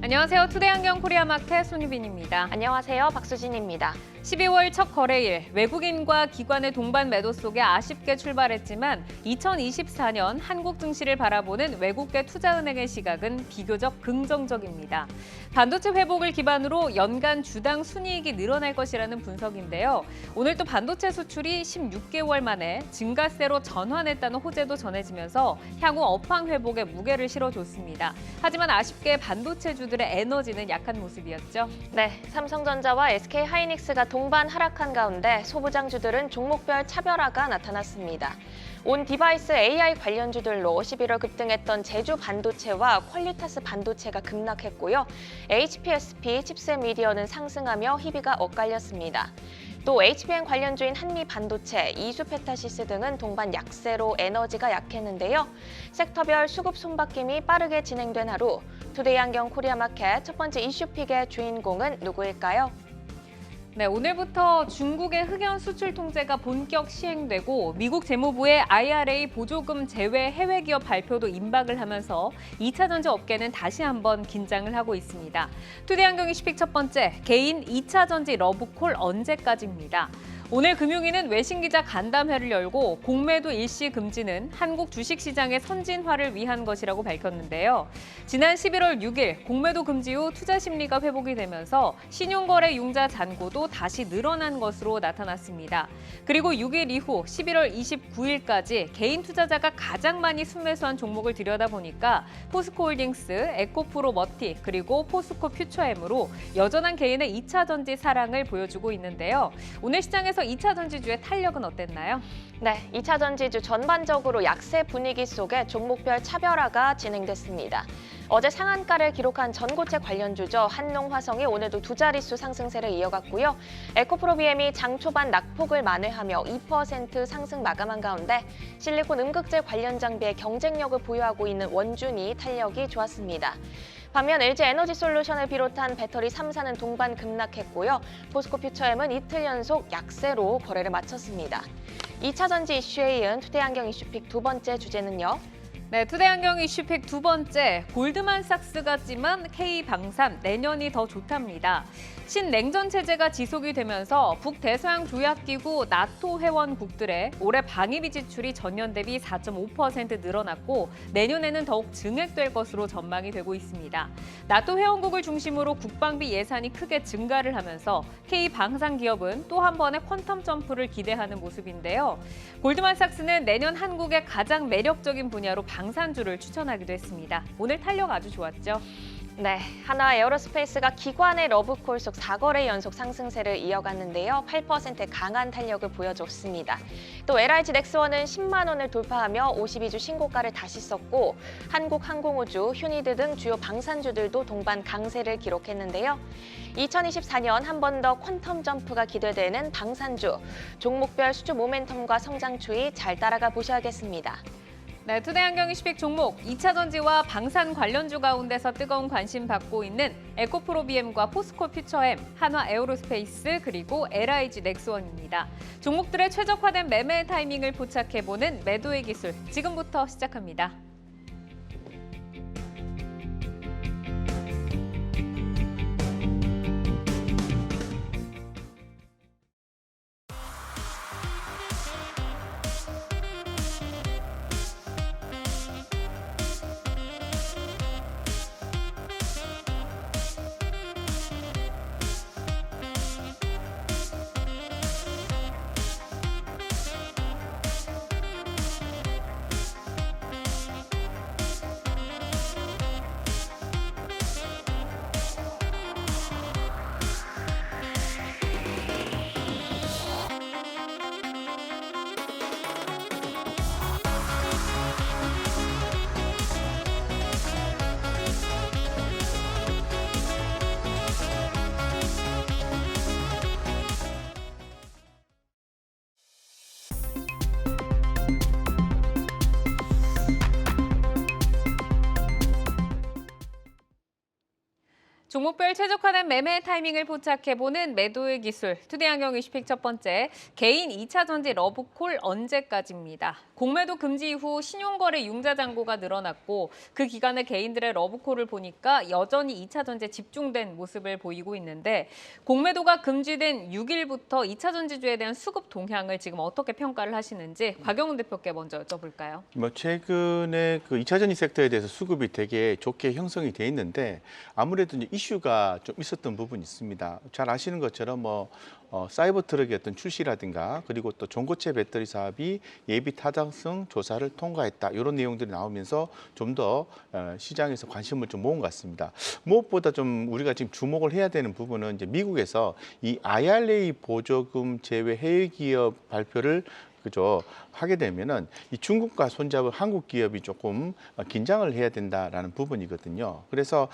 안녕하세요. 투데이안경 코리아마켓 손유빈입니다. 안녕하세요. 박수진입니다. 12월 첫 거래일, 외국인과 기관의 동반 매도 속에 아쉽게 출발했지만 2024년 한국 증시를 바라보는 외국계 투자은행의 시각은 비교적 긍정적입니다. 반도체 회복을 기반으로 연간 주당 순이익이 늘어날 것이라는 분석인데요. 오늘 또 반도체 수출이 16개월 만에 증가세로 전환했다는 호재도 전해지면서 향후 업황 회복에 무게를 실어줬습니다. 하지만 아쉽게 반도체주들의 에너지는 약한 모습이었죠. 네, 삼성전자와 SK하이닉스가 동반 하락한 가운데 소부장주들은 종목별 차별화가 나타났습니다. 온 디바이스 AI 관련주들로 11월 급등했던 제주 반도체와 퀄리타스 반도체가 급락했고요. HPSP, 칩셋 미디어는 상승하며 희비가 엇갈렸습니다. 또 HBM 관련주인 한미반도체, 이수페타시스 등은 동반 약세로 에너지가 약했는데요. 섹터별 수급 손바뀜이 빠르게 진행된 하루, 투데이안경 코리아마켓 첫 번째 이슈픽의 주인공은 누구일까요? 네, 오늘부터 중국의 흑연 수출 통제가 본격 시행되고 미국 재무부의 IRA 보조금 제외 해외 기업 발표도 임박을 하면서 2차 전지 업계는 다시 한번 긴장을 하고 있습니다. 투데이안경 이슈픽 첫 번째, 개인 2차 전지 러브콜 언제까지입니다. 오늘 금융위는 외신기자 간담회를 열고 공매도 일시 금지는 한국 주식시장의 선진화를 위한 것이라고 밝혔는데요. 지난 11월 6일 공매도 금지 후 투자 심리가 회복이 되면서 신용거래 융자 잔고도 다시 늘어난 것으로 나타났습니다. 그리고 6일 이후 11월 29일까지 개인 투자자가 가장 많이 순매수한 종목을 들여다보니까 포스코홀딩스, 에코프로 머티, 그리고 포스코 퓨처엠으로 여전한 개인의 2차 전지 사랑을 보여주고 있는데요. 오늘 시장에서 2차 전지주의 탄력은 어땠나요? 네, 2차 전지주 전반적으로 약세 분위기 속에 종목별 차별화가 진행됐습니다. 어제 상한가를 기록한 전고체 관련주죠. 한농화성이 오늘도 두 자릿수 상승세를 이어갔고요. 에코프로비엠이 장 초반 낙폭을 만회하며 2% 상승 마감한 가운데 실리콘 음극재 관련 장비의 경쟁력을 보유하고 있는 원준이 탄력이 좋았습니다. 반면 LG에너지솔루션을 비롯한 배터리 3사는 동반 급락했고요. 포스코 퓨처엠은 이틀 연속 약세로 거래를 마쳤습니다. 2차 전지 이슈에 이은 투데이안경 이슈픽 두 번째 주제는요. 네, 투데이안경 이슈픽 두 번째, 골드만삭스 같지만 K방산 내년이 더 좋답니다. 신냉전 체제가 지속이 되면서 북대서양 조약기구 나토 회원국들의 올해 방위비 지출이 전년 대비 4.5% 늘어났고 내년에는 더욱 증액될 것으로 전망이 되고 있습니다. 나토 회원국을 중심으로 국방비 예산이 크게 증가를 하면서 K방산 기업은 또 한 번의 퀀텀 점프를 기대하는 모습인데요. 골드만삭스는 내년 한국의 가장 매력적인 분야로 방산주를 추천하기도 했습니다. 오늘 탄력 아주 좋았죠? 네, 하나 에어로스페이스가 기관의 러브콜 속 4거래 연속 상승세를 이어갔는데요. 8%의 강한 탄력을 보여줬습니다. 또 LIG 넥스원은 10만 원을 돌파하며 52주 신고가를 다시 썼고 한국항공우주, 휴니드 등 주요 방산주들도 동반 강세를 기록했는데요. 2024년 한 번 더 퀀텀 점프가 기대되는 방산주, 종목별 수주 모멘텀과 성장 추이 잘 따라가 보셔야겠습니다. 네, 투데이안경 이슈픽 종목 2차 전지와 방산 관련주 가운데서 뜨거운 관심 받고 있는 에코프로비엠과 포스코 퓨처엠, 한화 에어로스페이스 그리고 LIG 넥스원입니다. 종목들의 최적화된 매매 타이밍을 포착해보는 매도의 기술, 지금부터 시작합니다. 종목별 최적화된 매매 타이밍을 포착해보는 매도의 기술, 투데이안경 이슈픽 첫 번째, 개인 2차 전지 러브콜 언제까지입니다. 공매도 금지 이후 신용거래 융자 잔고가 늘어났고 그 기간에 개인들의 러브콜을 보니까 여전히 2차 전지에 집중된 모습을 보이고 있는데 공매도가 금지된 6일부터 2차 전지주에 대한 수급 동향을 지금 어떻게 평가를 하시는지 곽영훈 대표께 먼저 여쭤볼까요? 최근에 그 2차 전지 섹터에 대해서 수급이 되게 좋게 형성이 돼 있는데 아무래도 이제 이슈가 좀 있었던 부분이 있습니다. 잘 아시는 것처럼 사이버 트럭의 어떤 출시라든가 그리고 또 전고체 배터리 사업이 예비 타당성 조사를 통과했다 이런 내용들이 나오면서 좀 더 시장에서 관심을 좀 모은 것 같습니다. 무엇보다 좀 우리가 지금 주목을 해야 되는 부분은 이제 미국에서 이 IRA 보조금 제외 해외 기업 발표를 하게 되면은 이 중국과 손잡은 한국 기업이 조금 긴장을 해야 된다라는 부분이거든요. 그래서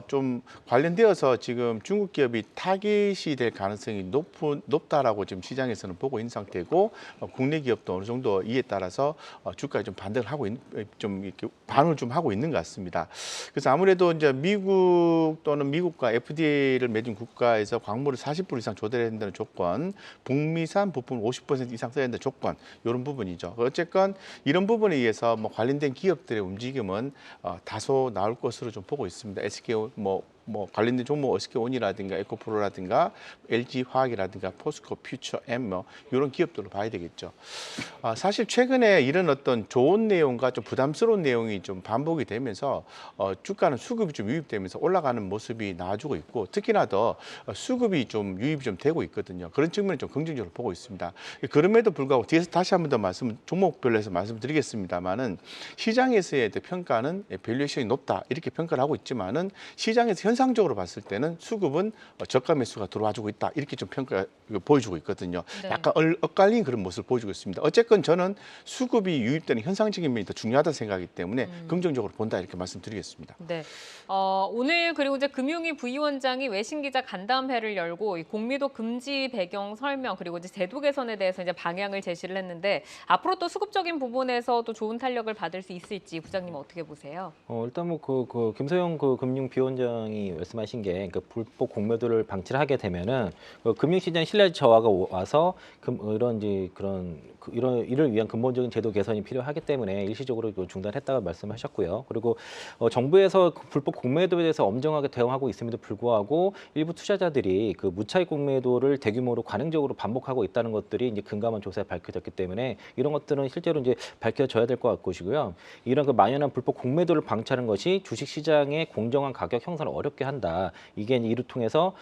좀 관련되어서 지금 중국 기업이 타깃이 될 가능성이 높다라고 지금 시장에서는 보고 있는 상태고 국내 기업도 어느 정도 이에 따라서 주가에 좀 반등을 하고 좀 이렇게 반응을 좀 하고 있는 것 같습니다. 그래서 아무래도 이제 미국 또는 미국과 FDA를 맺은 국가에서 광물을 40% 이상 조달해야 된다는 조건, 북미산 부품 50% 이상 써야 된다는 조건 이런 부분이죠. 어쨌건 이런 부분에 의해서 관련된 기업들의 움직임은 다소 나올 것으로 좀 보고 있습니다. SK 관련된 종목 SK온이라든가 에코프로라든가 LG화학이라든가 포스코, 퓨처엠 이런 기업들로 봐야 되겠죠. 사실 최근에 이런 어떤 좋은 내용과 좀 부담스러운 내용이 좀 반복이 되면서 주가는 수급이 좀 유입되면서 올라가는 모습이 나와주고 있고 특히나 더 수급이 좀 유입이 좀 되고 있거든요. 그런 측면을 좀 긍정적으로 보고 있습니다. 그럼에도 불구하고 뒤에서 다시 한 번 더 종목별로 해서 말씀드리겠습니다만은 시장에서의 평가는 밸류에이션이 높다 이렇게 평가를 하고 있지만은 시장에서 현상적으로 봤을 때는 수급은 저가 매수가 들어와주고 있다 이렇게 좀 보여주고 있거든요. 네. 약간 엇갈린 그런 모습을 보여주고 있습니다. 어쨌건 저는 수급이 유입되는 현상적인 면이 더 중요하다 생각하기 때문에 긍정적으로 본다 이렇게 말씀드리겠습니다. 네. 오늘 그리고 이제 금융위 부위원장이 외신 기자 간담회를 열고 이 공매도 금지 배경 설명 그리고 이제 제도 개선에 대해서 이제 방향을 제시를 했는데 앞으로 또 수급적인 부분에서도 좋은 탄력을 받을 수 있을지 부장님 어떻게 보세요? 일단 김소영 금융 비원장이 말씀하신 게 불법 공매도를 방치를 하게 되면은 금융시장 신뢰 저하가 와서 이를 위한 근본적인 제도 개선이 필요하기 때문에 일시적으로 중단했다고 말씀하셨고요. 그리고 정부에서 불법 공매도에 대해서 엄정하게 대응하고 있음에도 불구하고 일부 투자자들이 무차익 공매도를 대규모로 관행적으로 반복하고 있다는 것들이 이제 금감원 조사에 밝혀졌기 때문에 이런 것들은 실제로 이제 밝혀져야 될 것 같고요. 이런 만연한 불법 공매도를 방치하는 것이 주식시장의 공정한 가격 형성을 어렵게 한다. 이게 이를 통해서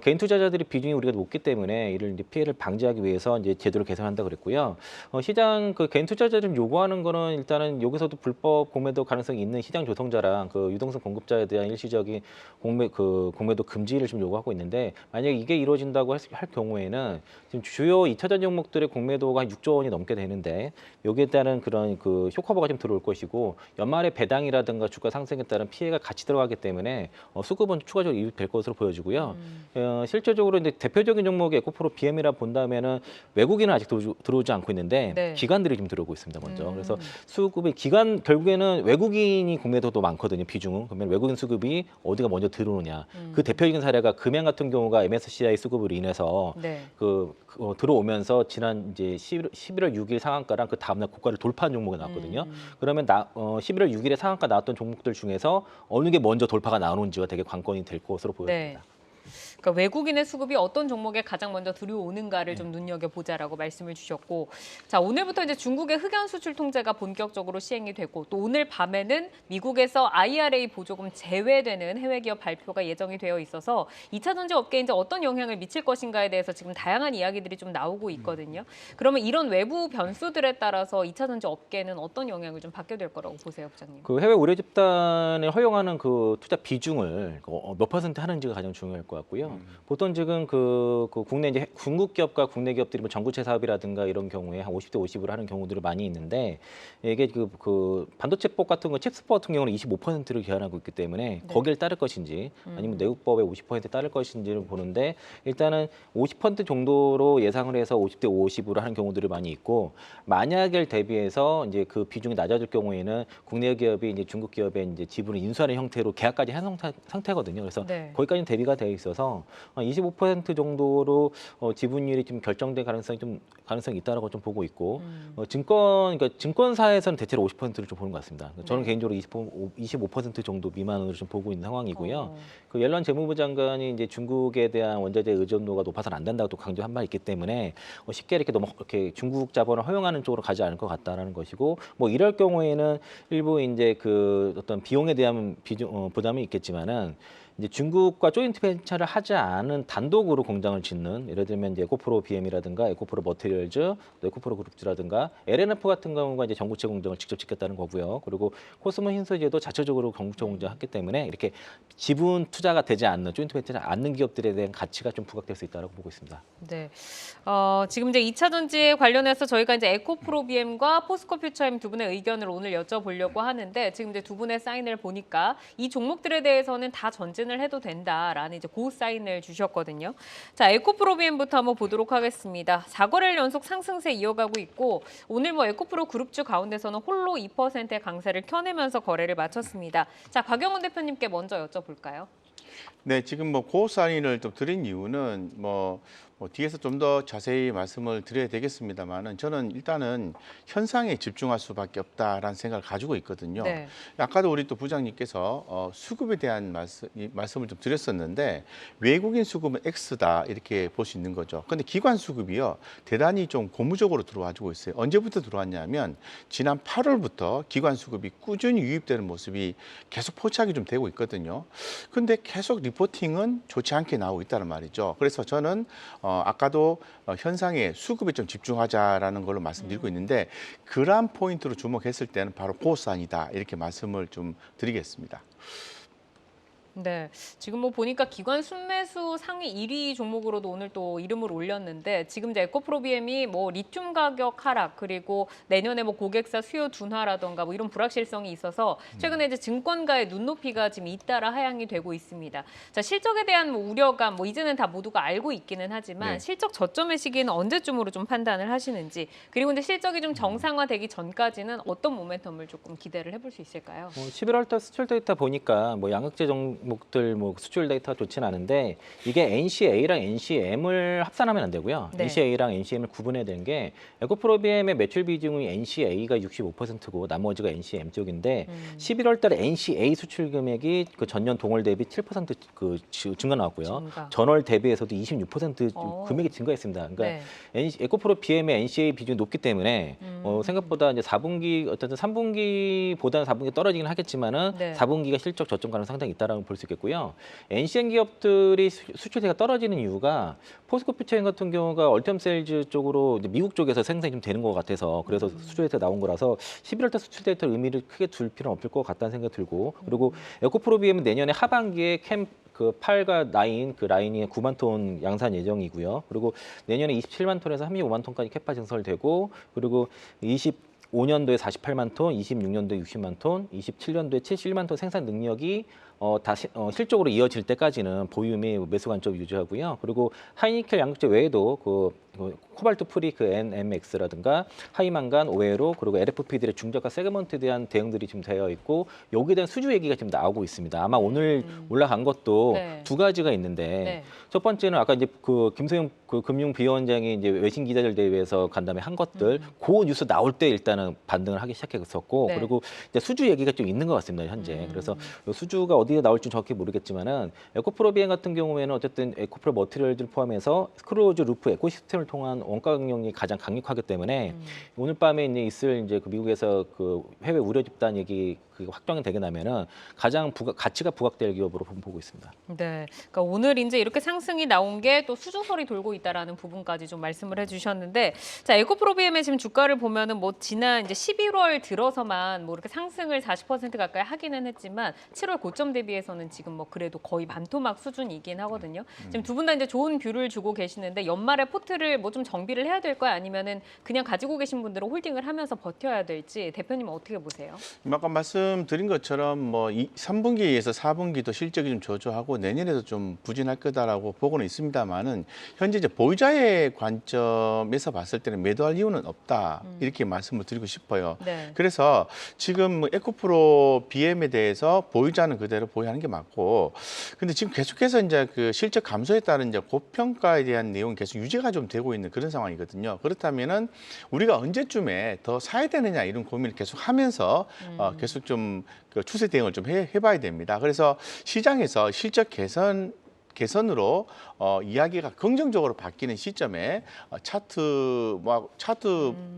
개인 투자자들의 비중이 우리가 높기 때문에 이를 이제 피해를 방지하기 위해서 이제 제도를 개선한다 그랬고요. 시장 개인 투자자들이 요구하는 거는 일단은 여기서도 불법 공매도 가능성이 있는 시장 조성자랑 유동성 공급자에 대한 일시적인 공매도 금지를 좀 요구하고 있는데 만약에 이게 이루어진다고 할 경우에는 지금 주요 2차 전지 종목들의 공매도가 한 6조 원이 넘게 되는데 여기에 따른 그런 쇼커버가 좀 들어올 것이고 연말에 배당이라든가 주가 상승에 따른 피해가 같이 들어가기 때문에 수급은 추가적으로 유입될 것으로 보여지고요. 실제적으로 이제 대표적인 종목의 에코프로 BM이라 본다면은 외국인은 아직 들어오지 않고 있는데 네. 기관들이 좀 들어오고 있습니다. 먼저 그래서 수급이 결국에는 외국인이 공매도도 많거든요. 비중은 그러면 외국인 수급이 어디가 먼저 들어오느냐. 그 대표적인 사례가 금양 같은 경우가 MSCI 수급으로 인해서 네. 들어오면서 지난 이제 11월 6일 상한가랑 그 다음날 고가를 돌파한 종목이 나왔거든요. 그러면 11월 6일에 상한가 나왔던 종목들 중에서 어느 게 먼저 돌파가 나오는지가 되게 관건이 될 것으로 보여집니다. 네. 그러니까 외국인의 수급이 어떤 종목에 가장 먼저 들어오는가를 좀 눈여겨보자라고 말씀을 주셨고 자 오늘부터 이제 중국의 흑연 수출 통제가 본격적으로 시행이 되고 또 오늘 밤에는 미국에서 IRA 보조금 제외되는 해외 기업 발표가 예정이 되어 있어서 2차 전지 업계에 이제 어떤 영향을 미칠 것인가에 대해서 지금 다양한 이야기들이 좀 나오고 있거든요. 그러면 이런 외부 변수들에 따라서 2차 전지 업계는 어떤 영향을 좀 받게 될 거라고 보세요, 부장님? 해외 우려 집단을 허용하는 투자 비중을 몇 퍼센트 하는지가 가장 중요할 것 같고요. 보통 지금 국내 이제 중국 기업과 국내 기업들이 전구체 사업이라든가 이런 경우에 한 50대 50으로 하는 경우들이 많이 있는데 이게 반도체법 같은 거 칩스법 같은 경우는 25%를 기한하고 있기 때문에 거기를 따를 것인지 아니면 내국법에 50% 따를 것인지를 보는데 일단은 50% 정도로 예상을 해서 50대 50으로 하는 경우들이 많이 있고 만약에 대비해서 이제 그 비중이 낮아질 경우에는 국내 기업이 이제 중국 기업에 이제 지분을 인수하는 형태로 계약까지 한 상태거든요. 그래서 네. 거기까지는 대비가 되어 있어서 있고요. 25% 정도로 지분율이 좀 결정된 가능성이 있다라고 좀 보고 있고 그러니까 증권사에서는 대체로 50%를 좀 보는 것 같습니다. 저는 네. 개인적으로 25% 정도 미만으로 좀 보고 있는 상황이고요. 어. 그 옐런 재무부 장관이 이제 중국에 대한 원자재 의존도가 높아서는 안 된다고 또 강조한 바 있기 때문에 쉽게 이렇게 너무 이렇게 중국 자본을 허용하는 쪽으로 가지 않을 것 같다라는 것이고 이럴 경우에는 일부 이제 그 어떤 비용에 대한 부담이 있겠지만은 이제 중국과 조인트 벤처를 하지 않은 단독으로 공장을 짓는 예를 들면 이제 에코프로 BM이라든가 에코프로 머티리얼즈, 에코프로 그룹즈라든가 LNF 같은 경우가 이제 전구체 공장을 직접 짓겠다는 거고요. 그리고 코스모 흰소재도 자체적으로 전구체 공장을 했기 때문에 이렇게 지분 투자가 되지 않는 조인트 벤처를 않는 기업들에 대한 가치가 좀 부각될 수 있다고 보고 있습니다. 네. 지금 이제 2차 전지에 관련해서 저희가 이제 에코프로 BM과 포스코 퓨처엠 두 분의 의견을 오늘 여쭤보려고 하는데 지금 이제 두 분의 사인을 보니까 이 종목들에 대해서는 다 전진을 해도 된다라는 이제 고 사인을 주셨거든요. 자, 에코프로 BM부터 한번 보도록 하겠습니다. 4거래일 연속 상승세 이어가고 있고 오늘 에코프로 그룹주 가운데서는 홀로 2%의 강세를 켜내면서 거래를 마쳤습니다. 자, 곽영원 대표님께 먼저 여쭤볼까요? 네, 지금 고 사인을 좀 드린 이유는 뒤에서 좀 더 자세히 말씀을 드려야 되겠습니다만은 저는 일단은 현상에 집중할 수밖에 없다라는 생각을 가지고 있거든요. 네. 아까도 우리 또 부장님께서 수급에 대한 말씀을 좀 드렸었는데 외국인 수급은 X다 이렇게 볼 수 있는 거죠. 근데 기관 수급이요 대단히 좀 고무적으로 들어와주고 있어요. 언제부터 들어왔냐면 지난 8월부터 기관 수급이 꾸준히 유입되는 모습이 계속 포착이 좀 되고 있거든요. 근데 계속 리포팅은 좋지 않게 나오고 있다는 말이죠. 그래서 저는 아까도 현상에 수급에 좀 집중하자라는 걸로 말씀드리고 있는데 그러한 포인트로 주목했을 때는 바로 고사인이다 이렇게 말씀을 좀 드리겠습니다. 네, 지금 보니까 기관 순매수 상위 1위 종목으로도 오늘 또 이름을 올렸는데 지금 이제 에코프로 BM이 리튬 가격 하락 그리고 내년에 고객사 수요 둔화라던가 이런 불확실성이 있어서 최근에 이제 증권가의 눈높이가 지금 잇따라 하향이 되고 있습니다. 자, 실적에 대한 우려가 이제는 다 모두가 알고 있기는 하지만 네. 실적 저점의 시기는 언제쯤으로 좀 판단을 하시는지 그리고 이제 실적이 좀 정상화되기 전까지는 어떤 모멘텀을 조금 기대를 해볼 수 있을까요? 11월달 수출 데이터 보니까 양극재 종목들 수출 데이터가 좋지는 않은데 이게 NCA랑 NCM을 합산하면 안 되고요. 네. NCA랑 NCM을 구분해야 되는 게 에코프로 BM의 매출 비중이 NCA가 65%고 나머지가 NCM 쪽인데 11월달에 NCA 수출 금액이 그 전년 동월 대비 7% 증가 나왔고요. 증가. 전월 대비해서도 26% 어. 금액이 증가했습니다. 그러니까 네. 에코프로 BM의 NCA 비중이 높기 때문에 생각보다 이제 4분기 어쨌든 3분기보다는 4분기 떨어지긴 하겠지만은 네. 4분기가 실적 저점 가능 상당히 있다라고 볼 수 있겠고요. NCM 기업들이 수출대가 떨어지는 이유가 포스코 퓨처엠 같은 경우가 얼텀 세일즈 쪽으로 이제 미국 쪽에서 생산이 좀 되는 것 같아서 그래서 수출 데이터 나온 거라서 11월 달 수출 데이터 의미를 크게 둘 필요는 없을 것 같다는 생각이 들고 그리고 에코프로 BM은 내년에 하반기에 그 8과 9, 그 라인이 9만 톤 양산 예정이고요. 그리고 내년에 27만 톤에서 35만 톤까지 캐파 증설되고 그리고 25년도에 48만 톤, 26년도에 60만 톤, 27년도에 71만 톤 생산 능력이 다시 실적으로 이어질 때까지는 보유 및 매수 관점 유지하고요. 그리고 하이니켈 양극재 외에도 그 코발트 프리 NMX라든가 하이망간, 오에로 그리고 LFP들의 중저가 세그먼트에 대한 대응들이 지금 되어 있고 여기에 대한 수주 얘기가 지금 나오고 있습니다. 아마 오늘 올라간 것도 네. 두 가지가 있는데 네. 첫 번째는 아까 이제 그 김소영 그 금융비원장이 이제 외신 기자들 대회에서 간담회 한 것들 그 뉴스 나올 때 일단은 반등을 하기 시작했었고 네. 그리고 이제 수주 얘기가 좀 있는 것 같습니다 현재. 그래서 요 수주가 어디에 나올지 정확히 모르겠지만은 에코프로 비행 같은 경우에는 어쨌든 에코프로 머티리얼들 포함해서 스크로즈 루프 에코시스템을 통한 원가 경영이 가장 강력하기 때문에 오늘 밤에 이제 있을 이제 그 미국에서 그 해외 우려 집단 얘기 그 확정이 되게 나면은 가장 가치가 부각될 기업으로 보고 있습니다. 네, 그러니까 오늘 이제 이렇게 상승이 나온 게 또 수주설이 돌고 있다라는 부분까지 좀 말씀을 해주셨는데, 자 에코프로 BM의 지금 주가를 보면은 지난 이제 11월 들어서만 이렇게 상승을 40% 가까이 하기는 했지만 7월 고점 대비해서는 지금 그래도 거의 반토막 수준이긴 하거든요. 지금 두 분 다 이제 좋은 뷰를 주고 계시는데 연말에 포트를 이거를 뭐 좀 정비를 해야 될까요? 아니면은 그냥 가지고 계신 분들은 홀딩을 하면서 버텨야 될지 대표님은 어떻게 보세요? 아까 말씀드린 것처럼 뭐 3분기에서 4분기도 실적이 좀 저조하고 내년에도 좀 부진할 거다라고 보고는 있습니다만은 현재 이제 보유자의 관점에서 봤을 때는 매도할 이유는 없다 이렇게 말씀을 드리고 싶어요. 네. 그래서 지금 에코프로 BM에 대해서 보유자는 그대로 보유하는 게 맞고, 근데 지금 계속해서 이제 그 실적 감소에 따른 이제 고평가에 대한 내용이 계속 유지가 좀 되고 있는 그런 상황이거든요. 그렇다면은 우리가 언제쯤에 더 사야 되느냐 이런 고민을 계속 하면서 계속 좀 그 추세 대응을 좀 해봐야 됩니다. 그래서 시장에서 실적 개선으로 이야기가 긍정적으로 바뀌는 시점에 차트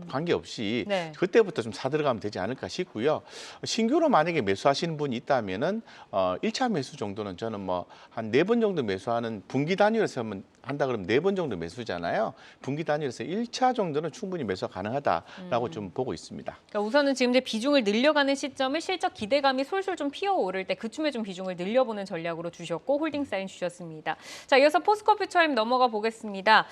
관계없이 네. 그때부터 좀 사들어가면 되지 않을까 싶고요. 신규로 만약에 매수하시는 분이 있다면은 1차 매수 정도는 저는 뭐 한 4번 정도 매수하는 분기 단위로서 한다 그러면 4번 정도 매수잖아요. 분기 단위로서 1차 정도는 충분히 매수가 가능하다라고 좀 보고 있습니다. 그러니까 우선은 지금 이제 비중을 늘려가는 시점을 실적 기대감이 솔솔 좀 피어오를 때 그쯤에 좀 비중을 늘려보는 전략으로 주셨고 홀딩 사인 주셨습니다. 자, 이어서 포스코퓨처엠 넘어가 보겠습니다.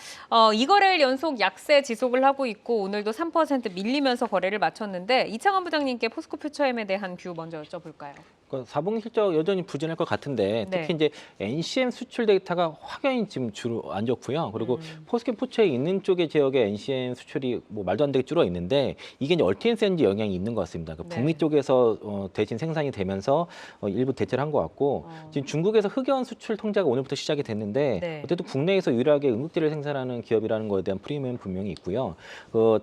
이 거래일 연속 약세 지속을 하고 있고 오늘도 3% 밀리면서 거래를 마쳤는데 이창환 부장님께 포스코퓨처엠에 대한 뷰 먼저 여쭤볼까요? 4분기 실적 여전히 부진할 것 같은데 네. 특히 이제 NCM 수출 데이터가 확연히 지금 주로 안 좋고요. 그리고 포스코퓨처에 있는 쪽의 지역의 NCM 수출이 뭐 말도 안 되게 줄어 있는데 이게 이제 얼티엔센지 영향이 있는 것 같습니다. 그 네. 북미 쪽에서 대신 생산이 되면서 일부 대체를 한 것 같고 지금 중국에서 흑연 수출 통제가 오늘부터 시작이 됐는데 네. 어쨌든 국내에서 유일하게 응급제를 생산하는 기업이라는 거에 대한 프리미엄 분명히 있고요.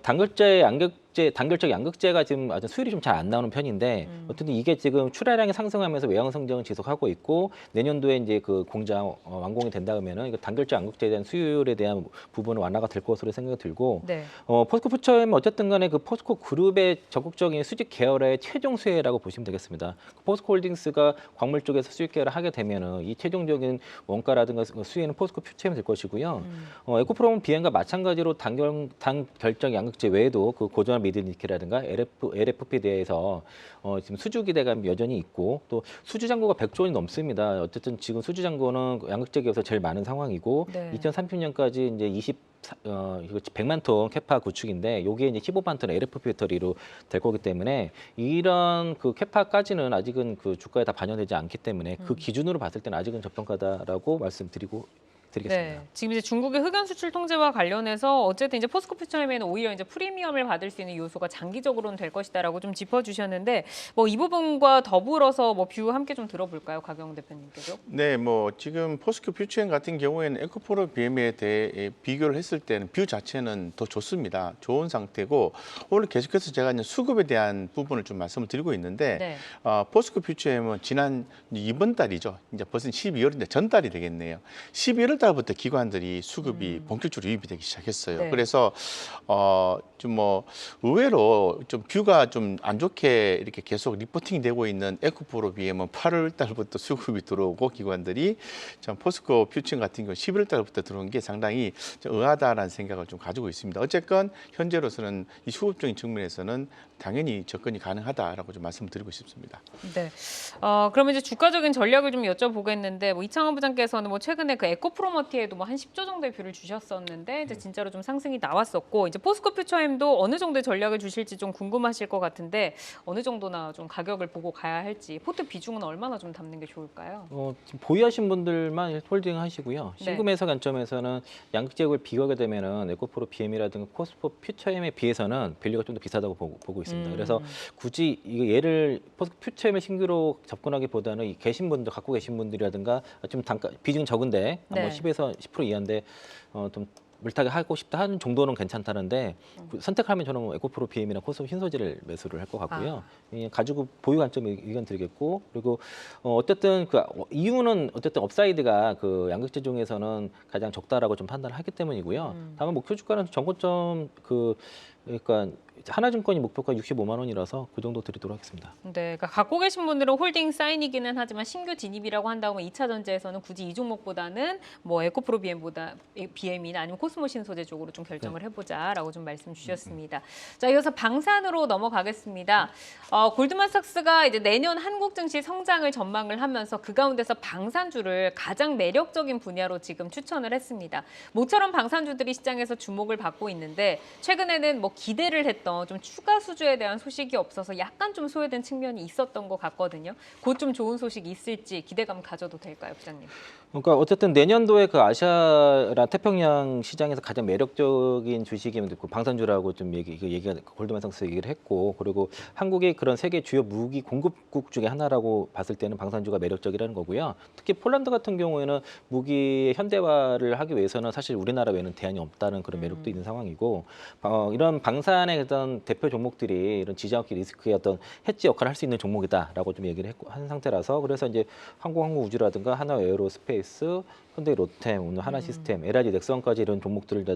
단결적 양극재가 지금 아주 수율이 좀 잘 안 나오는 편인데 어쨌든 이게 지금 출하량이 상승하면서 외형 성장을 지속하고 있고 내년도에 이제 그 공장 완공이 된다 그러면은 이거 단결적 양극재에 대한 수율에 대한 부분은 완화가 될 것으로 생각이 들고 네. 포스코퓨처엠 어쨌든 간에 그 포스코 그룹의 적극적인 수직 계열의 최종 수혜라고 보시면 되겠습니다. 포스코홀딩스가 광물 쪽에서 수직 계열을 하게 되면은 이 최종적인 원가라든가 수혜는 포스코퓨처엠이 될 것이고요. 에코프롬 비행과 마찬가지로 단결적 양극재 외에도 그 고전화 미드니켈이라든가 LFP에 대해서 지금 수주 기대감이 여전히 있고 또 수주 잔고가 100조 원이 넘습니다. 어쨌든 지금 수주 잔고는 양극재 기업에서 제일 많은 상황이고 네. 2030년까지 이제 100만 톤 캐파 구축인데 요게 이제 15만 톤 LFP 배터리로 될 거기 때문에 이런 그 캐파까지는 아직은 그 주가에 다 반영되지 않기 때문에 그 기준으로 봤을 때는 아직은 저평가다라고 말씀드리겠습니다. 네, 지금 이제 중국의 흑연 수출 통제와 관련해서 어쨌든 이제 포스코퓨처엠에는 오히려 이제 프리미엄을 받을 수 있는 요소가 장기적으로는 될 것이다라고 좀 짚어주셨는데 뭐 이 부분과 더불어서 뭐 뷰 함께 좀 들어볼까요, 가경 대표님께서? 네, 뭐 지금 포스코퓨처엠 같은 경우에는 에코프로 BM에 대해 비교를 했을 때는 뷰 자체는 더 좋습니다. 좋은 상태고 오늘 계속해서 제가 이제 수급에 대한 부분을 좀 말씀을 드리고 있는데 네. 포스코퓨처엠은 지난 이번 달이죠. 이제 벌써 12월인데 전달이 되겠네요. 12월 달부터 기관들이 수급이 본격적으로 유입이 되기 시작했어요. 네. 그래서 좀 뭐 의외로 좀 뷰가 좀 안 좋게 이렇게 계속 리포팅이 되고 있는 에코프로 BM은 8월 달부터 수급이 들어오고 기관들이 참 포스코퓨처엠 같은 경우 11월 달부터 들어온 게 상당히 좀 의아하다라는 생각을 좀 가지고 있습니다. 어쨌건 현재로서는 이 수급적인 측면에서는 당연히 접근이 가능하다라고 좀 말씀드리고 싶습니다. 네. 그러면 이제 주가적인 전략을 좀 여쭤보겠는데 뭐 이창환 부장께서는 뭐 최근에 그 에코프로머티에도 뭐 한 10조 정도의 뷰를 주셨었는데 이제 진짜로 좀 상승이 나왔었고 이제 포스코퓨처엠도 어느 정도의 전략을 주실지 좀 궁금하실 것 같은데 어느 정도나 좀 가격을 보고 가야 할지 포트 비중은 얼마나 좀 담는 게 좋을까요? 지금 보유하신 분들만 홀딩 하시고요. 네. 신금 해석 관점에서는 양극재를 비교하게 되면은 에코프로 BM이라든가 포스코퓨처엠에 비해서는 밸류가 좀 더 비싸다고 보고 있습니다. 그래서 굳이 이거 얘를 포스코퓨처엠에 신규로 접근하기보다는 계신 분들 갖고 계신 분들이라든가 좀 단가 비중 적은데 네. 뭐 10에서 10% 이하인데 좀 물타기 하고 싶다 하는 정도는 괜찮다는데 선택하면 저는 에코프로 BM이나 코스모 흰소재를 매수를 할 것 같고요. 가지고 보유 관점에 의견 드리겠고 그리고 어쨌든 그 이유는 어쨌든 업사이드가 그 양극재 중에서는 가장 적다라고 좀 판단을 하기 때문이고요. 다만 목표 주가는 전고점 그 그러니까 하나증권이 목표가 65만 원이라서 그 정도 드리도록 하겠습니다. 네, 그러니까 갖고 계신 분들은 홀딩 사인이기는 하지만 신규 진입이라고 한다면 2차 전지에서는 굳이 이 종목보다는 뭐 에코프로 BM이나 아니면 코스모 신소재 쪽으로 좀 결정을 해보자라고 좀 말씀 주셨습니다. 자, 이어서 방산으로 넘어가겠습니다. 골드만삭스가 이제 내년 한국 증시 성장을 전망을 하면서 그 가운데서 방산주를 가장 매력적인 분야로 지금 추천을 했습니다. 모처럼 방산주들이 시장에서 주목을 받고 있는데 최근에는 뭐 기대를 했던 좀 추가 수주에 대한 소식이 없어서 약간 좀 소외된 측면이 있었던 것 같거든요. 곧 좀 좋은 소식이 있을지 기대감 가져도 될까요, 부장님? 그러니까 어쨌든 내년도에 그 아시아나 태평양 시장에서 가장 매력적인 주식이면 그 방산주라고 좀 얘기가 골드만삭스 얘기를 했고, 그리고 한국이 그런 세계 주요 무기 공급국 중에 하나라고 봤을 때는 방산주가 매력적이라는 거고요. 특히 폴란드 같은 경우에는 무기의 현대화를 하기 위해서는 사실 우리나라 외에는 대안이 없다는 그런 매력도 있는 상황이고, 이런 방산의 어떤 대표 종목들이 이런 지정학기 리스크의 어떤 해지 역할을 할 수 있는 종목이다라고 좀 얘기를 한 상태라서, 그래서 이제 항공우주라든가 하나에어로스페이스, 현대 롯데, 오늘 하나시스템, LG 넥슨까지 이런 종목들을 다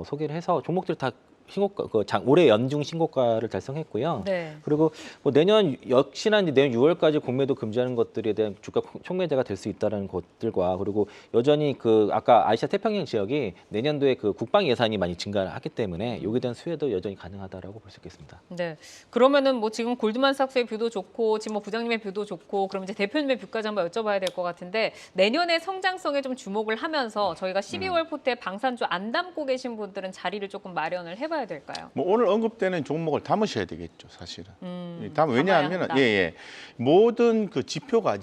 소개를 해서 종목들 다 신고가, 올해 연중 신고가를 달성했고요. 네. 그리고 뭐 내년 역시나 이제 내년 6월까지 공매도 금지하는 것들에 대한 주가 촉매제가 될 수 있다는 것들과, 그리고 여전히 그 아까 아시아 태평양 지역이 내년도에 그 국방 예산이 많이 증가하기 때문에 여기에 대한 수혜도 여전히 가능하다라고 볼 수 있겠습니다. 네. 그러면은 뭐 지금 골드만삭스의 뷰도 좋고 지금 뭐 부장님의 뷰도 좋고 그럼 이제 대표님의 뷰까지 한번 여쭤봐야 될 것 같은데, 내년의 성장성에 좀 주목을 하면서 저희가 12월 포트에 방산주 안 담고 계신 분들은 자리를 조금 마련을 해봐야 될까요? 뭐 오늘 언급되는 종목을 담으셔야 되겠죠, 사실은. 담아야 왜냐하면 한다. 모든 그 지표라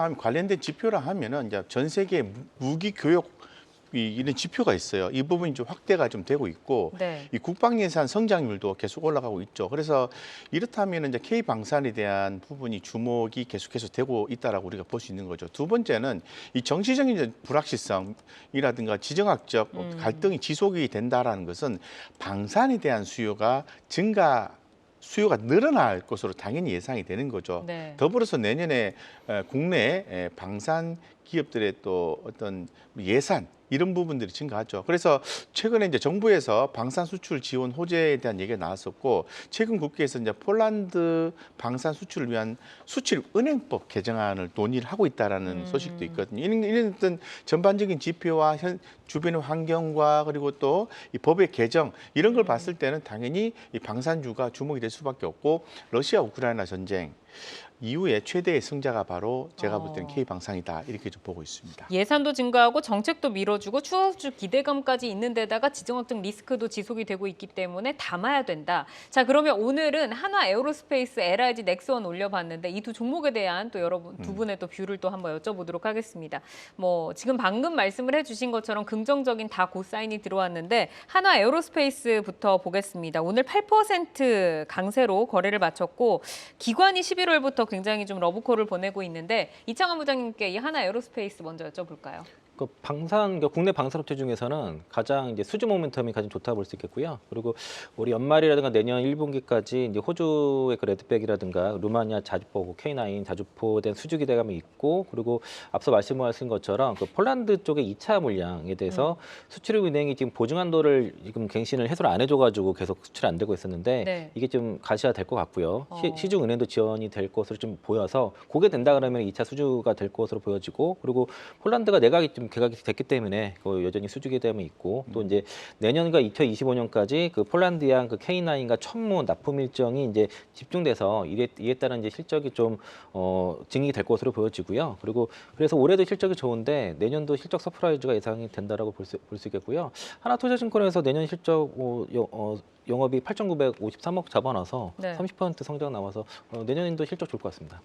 하면 관련된 지표라 하면은 이제 전 세계 무기 교역 이런 지표가 있어요. 이 부분이 좀 확대가 좀 되고 있고, 네. 이 국방 예산 성장률도 계속 올라가고 있죠. 그래서 이렇다면 이제 K 방산에 대한 부분이 주목이 계속해서 되고 있다라고 우리가 볼 수 있는 거죠. 두 번째는 이 정치적인 이제 불확실성이라든가 지정학적 갈등이 지속이 된다라는 것은 방산에 대한 수요가 늘어날 것으로 당연히 예상이 되는 거죠. 네. 더불어서 내년에 국내 방산 기업들의 또 어떤 예산 이런 부분들이 증가하죠. 그래서 최근에 이제 정부에서 방산 수출 지원 호재에 대한 얘기가 나왔었고, 최근 국회에서 이제 폴란드 방산 수출을 위한 수출 은행법 개정안을 논의를 하고 있다라는 소식도 있거든요. 이런 어떤 전반적인 지표와 주변의 환경과 그리고 또 이 법의 개정 이런 걸 봤을 때는 당연히 이 방산주가 주목이 될 수밖에 없고, 러시아 우크라이나 전쟁 이후에 최대의 승자가 바로 제가 볼 때는 K방산이다, 이렇게 좀 보고 있습니다. 예산도 증가하고 정책도 밀어주고 추가 수주 기대감까지 있는 데다가 지정학적 리스크도 지속이 되고 있기 때문에 담아야 된다. 자, 그러면 오늘은 한화 에어로스페이스, LIG 넥스원 올려봤는데 이 두 종목에 대한 또 여러분 두 분의 또 뷰를 또 한번 여쭤보도록 하겠습니다. 뭐 지금 방금 말씀을 해주신 것처럼 긍정적인 다 고사인이 들어왔는데 한화 에어로스페이스부터 보겠습니다. 오늘 8% 강세로 거래를 마쳤고, 기관이 11월부터 굉장히 좀 러브콜을 보내고 있는데, 이창환 부장님께 이 한화 에어로스페이스 먼저 여쭤볼까요? 그 국내 방산업체 중에서는 가장 이제 수주 모멘텀이 가장 좋다고 볼 수 있겠고요. 그리고 우리 연말이라든가 내년 1분기까지 이제 호주의 그 레드백이라든가 루마니아 자주포, K9 자주포에 대한 수주 기대감이 있고, 그리고 앞서 말씀하신 것처럼 그 폴란드 쪽의 2차 물량에 대해서 수출입은행이 지금 보증한도를 지금 갱신을 해소를 안 해줘가지고 계속 수출이 안 되고 있었는데, 네. 이게 좀 가시화 될 것 같고요. 시중은행도 지원이 될 것으로 좀 보여서, 그게 된다 그러면 2차 수주가 될 것으로 보여지고, 그리고 폴란드가 내각이 좀 개각이 됐기 때문에 여전히 수주 기대감이 있고, 또 이제 내년과 2025년까지 그 폴란드양 그 K9과 천무 납품 일정이 이제 집중돼서 이에 따른 이제 실적이 좀 증익이 될 것으로 보여지고요. 그리고 그래서 올해도 실적이 좋은데 내년도 실적 서프라이즈가 예상이 된다라고 볼 수 있겠고요. 하나투자증권에서 내년 실적 영업이 8,953억 잡아놔서 네. 30% 성장 나와서 내년에도 실적 좋을 것 같습니다.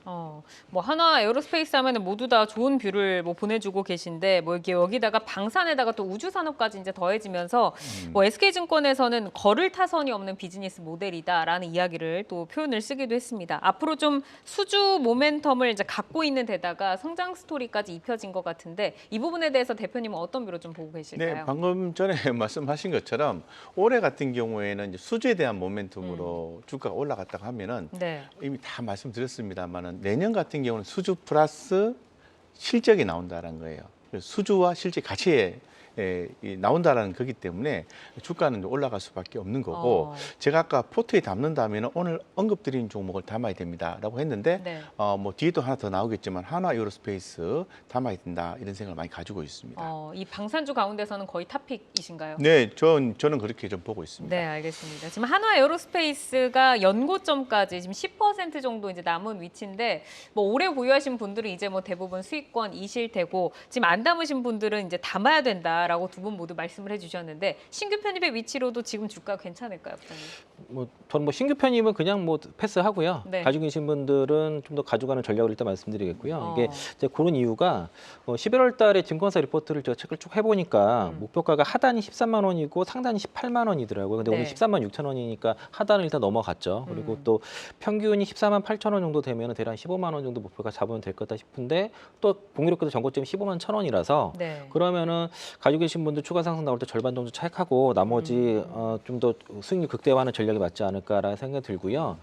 뭐 한화 에어로스페이스 하면은 모두 다 좋은 뷰를 뭐 보내주고 계신데, 뭐 이게 여기다가 방산에다가 또 우주 산업까지 이제 더해지면서 뭐 SK증권에서는 거를 타선이 없는 비즈니스 모델이다라는 이야기를 또 표현을 쓰기도 했습니다. 앞으로 좀 수주 모멘텀을 이제 갖고 있는 데다가 성장 스토리까지 입혀진 것 같은데, 이 부분에 대해서 대표님은 어떤 뷰로 좀 보고 계실까요? 네, 방금 전에 말씀하신 것처럼 올해 같은 경우에는 이제 수주에 대한 모멘텀으로 주가가 올라갔다가 하면은 네. 이미 다 말씀드렸습니다만은 내년 같은 경우는 수주 플러스 실적이 나온다는 거예요. 그래서 수주와 실적 같이 나온다라는 거기 때문에 주가는 올라갈 수밖에 없는 거고 제가 아까 포트에 담는다면 오늘 언급드린 종목을 담아야 됩니다라고 했는데 네. 뭐 뒤에도 하나 더 나오겠지만 한화 에어로스페이스 담아야 된다 이런 생각을 많이 가지고 있습니다. 이 방산주 가운데서는 거의 탑픽이신가요? 네, 저는 그렇게 좀 보고 있습니다. 네, 알겠습니다. 지금 한화 에어로스페이스가 연고점까지 지금 10% 정도 이제 남은 위치인데 뭐 오래 보유하신 분들은 이제 뭐 대부분 수익권 이실되고 지금 안 담으신 분들은 이제 담아야 된다라고 두 분 모두 말씀을 해주셨는데 신규 편입의 위치로도 지금 주가 괜찮을까요, 부장님? 뭐 저는 뭐 신규 편입은 그냥 뭐 패스하고요. 네. 가지고 계신 분들은 좀 더 가져가는 전략을 일단 말씀드리겠고요. 이게 어. 이제 그런 이유가 11월 달에 증권사 리포트를 제가 체크를 쭉 해보니까 목표가가 하단이 13만 원이고 상단이 18만 원이더라고요. 근데 네. 오늘 14만 6천 원이니까 하단은 일단 넘어갔죠. 그리고 또 평균이 14만 8천 원 정도 되면 대략 15만 원 정도 목표가 잡으면 될 거다 싶은데 또 공교롭게도 전고점이 15만 1천 원이라서 네. 그러면은 가지고 계신 분들 추가 상승 나올 때 절반 정도 차익하고 나머지 좀 더 수익률 극대화하는 전략이 맞지 않을까라는 생각이 들고요.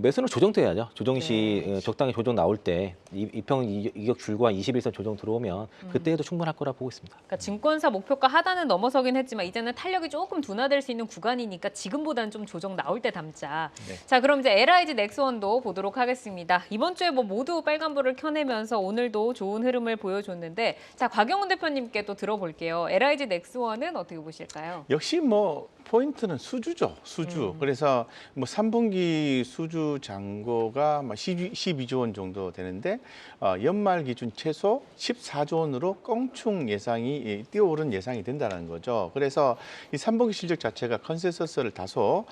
매수는 조정 때 해야죠. 조정 시 적당히 조정 나올 때 이평 이격 줄고 한 21선 조정 들어오면 그때 해도 충분할 거라 보고 있습니다. 그러니까 증권사 목표가 하단은 넘어서긴 했지만 이제는 탄력이 조금 둔화될 수 있는 구간이니까 지금보다는 좀 조정 나올 때 담자. 네. 자, 그럼 이제 LIG 넥스원도 보도록 하겠습니다. 이번 주에 뭐 모두 빨간불을 켜내면서 오늘도 좋은 흐름을 보여줬는데 자, 곽영훈 대표님께 또 들어볼게요. LIG 넥스원은 어떻게 보실까요? 역시 뭐 포인트는 수주죠, 수주. 그래서 뭐 3분기 수주 잔고가 12조 원 정도 되는데 연말 기준 최소 14조 원으로 껑충 예상이 뛰어오른 예상이 된다는 거죠. 그래서 이 3분기 실적 자체가 컨센서스를 다소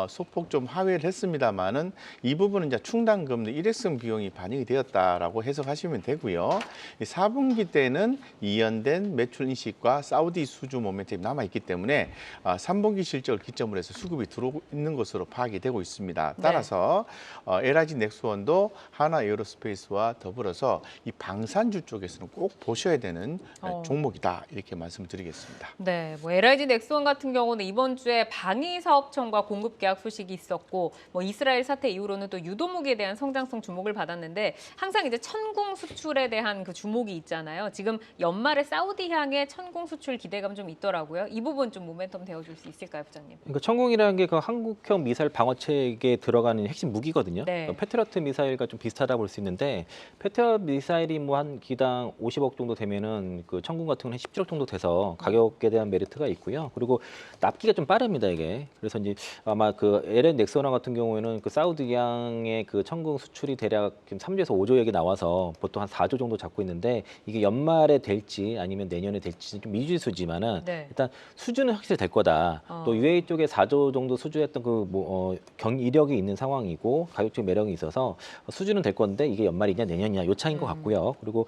소폭 좀 하회를 했습니다만은 이 부분은 이제 충당금리 일회성 비용이 반영이 되었다라고 해석하시면 되고요. 이 4분기 때는 이연된 매출 인식과 사우디 수주 모멘텀이 남아 있기 때문에 3분기 실적을 기점으로 해서 수급이 들어오고 있는 것으로 파악이 되고 있습니다. 따라서 LIG 넥스원도 한화 에어로스페이스와 더불어서 이 방산주 쪽에서는 꼭 보셔야 되는 종목이다 이렇게 말씀드리겠습니다. 네, 뭐 LIG 넥스원 같은 경우는 이번 주에 방위사업청과 공급 계약 소식이 있었고, 뭐 이스라엘 사태 이후로는 또 유도목에 대한 성장성 주목을 받았는데 항상 이제 천궁 수출에 대한 그 주목이 있잖아요. 지금 연말에 사우디 향의 천궁 수출 기대감 좀 있더라고요. 이 부분 좀 모멘텀 되어줄 수 있을까요, 부장님? 그러니까 천궁이라는 게 그 한국형 미사일 방어체계에 들어가는 핵심 무기거든요. 네. 패트리어트 미사일과 좀 비슷하다 볼 수 있는데 패트리어트 미사일이 뭐 한 기당 50억 정도 되면은 그 천궁 같은 경우는 17억 정도 돼서 가격에 대한 메리트가 있고요. 그리고 납기가 좀 빠릅니다 이게. 그래서 이제 아마 그 LN 넥서나 같은 경우에는 그 사우디양의 그 천궁 수출이 대략 지금 3조에서 5조 얘기 나와서 보통 한 4조 정도 잡고 있는데 이게 연말에 될지 아니면 내년에 될지 좀 미지수지만은 네. 일단 수주는 확실히 될 거다. 또 UAE 쪽에 4조 정도 수주했던 그 경이력이 있는 상황이고 가격적 매력이 있어서 수주는 될 건데 이게 연말이냐 내년이냐 요 차인 것 같고요. 그리고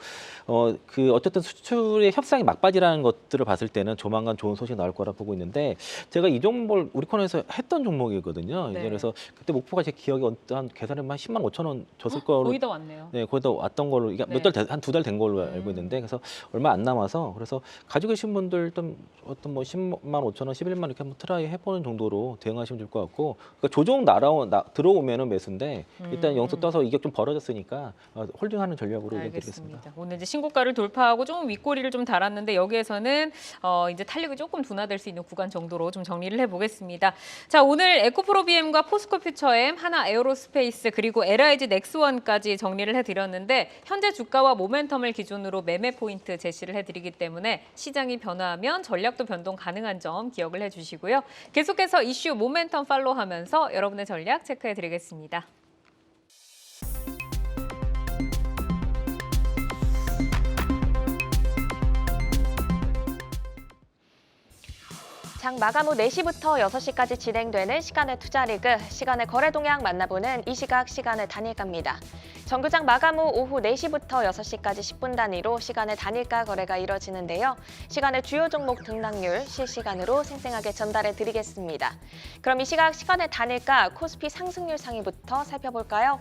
그 어쨌든 수출의 협상이 막바지라는 것들을 봤을 때는 조만간 좋은 소식 나올 거라 보고 있는데 제가 이 종목을 우리 코너에서 했던 종목이거든요. 네. 그래서 그때 목표가 제 기억에 한 계산해보면 한 10만 5천 원 줬을 거로. 거의 다 왔네요. 네, 거의 다 왔던 걸로 이게 네. 몇 달, 한 두 달 된 걸로 알고 있는데 그래서 얼마 안 남아서 그래서 가지고 계신 분들 어떤 뭐 10만 5천 원, 11만 이렇게 한번 트라이 해보는 정도로 대응하시면 될 것 같고 그러니까 조정 들어오면은 매수인데 일단 영수 떠서 이게 좀 벌어졌으니까 홀딩하는 전략으로 얘기드리겠습니다. 알겠습니다. 오늘 이제 신고가를 돌파하고 좀 윗꼬리를 좀 달았는데 여기에서는 이제 탄력이 조금 둔화될 수 있는 구간 정도로 좀 정리를 해보겠습니다. 자, 오늘 에코프로비엠과 포스코퓨처엠, 하나 에어로스페이스 그리고 LIG 넥스원까지 정리를 해드렸는데 현재 주가와 모멘텀을 기준으로 매매 포인트 제시를 해드리기 때문에 시장이 변화하면 전략도 변동 가능한 점 기억을 해주시고요. 계속해서 이슈 모멘텀 팔로우하면서 여러분의 전략 체크해드리겠습니다. 장 마감 후 4시부터 6시까지 진행되는 시간의 투자 리그, 시간의 거래 동향 만나보는 이 시각 시간의 단일가입니다. 정규장 마감 후 오후 4시부터 6시까지 10분 단위로 시간의 단일가 거래가 이뤄지는데요. 시간의 주요 종목 등락률 실시간으로 생생하게 전달해 드리겠습니다. 그럼 이 시각 시간의 단일가 코스피 상승률 상위부터 살펴볼까요?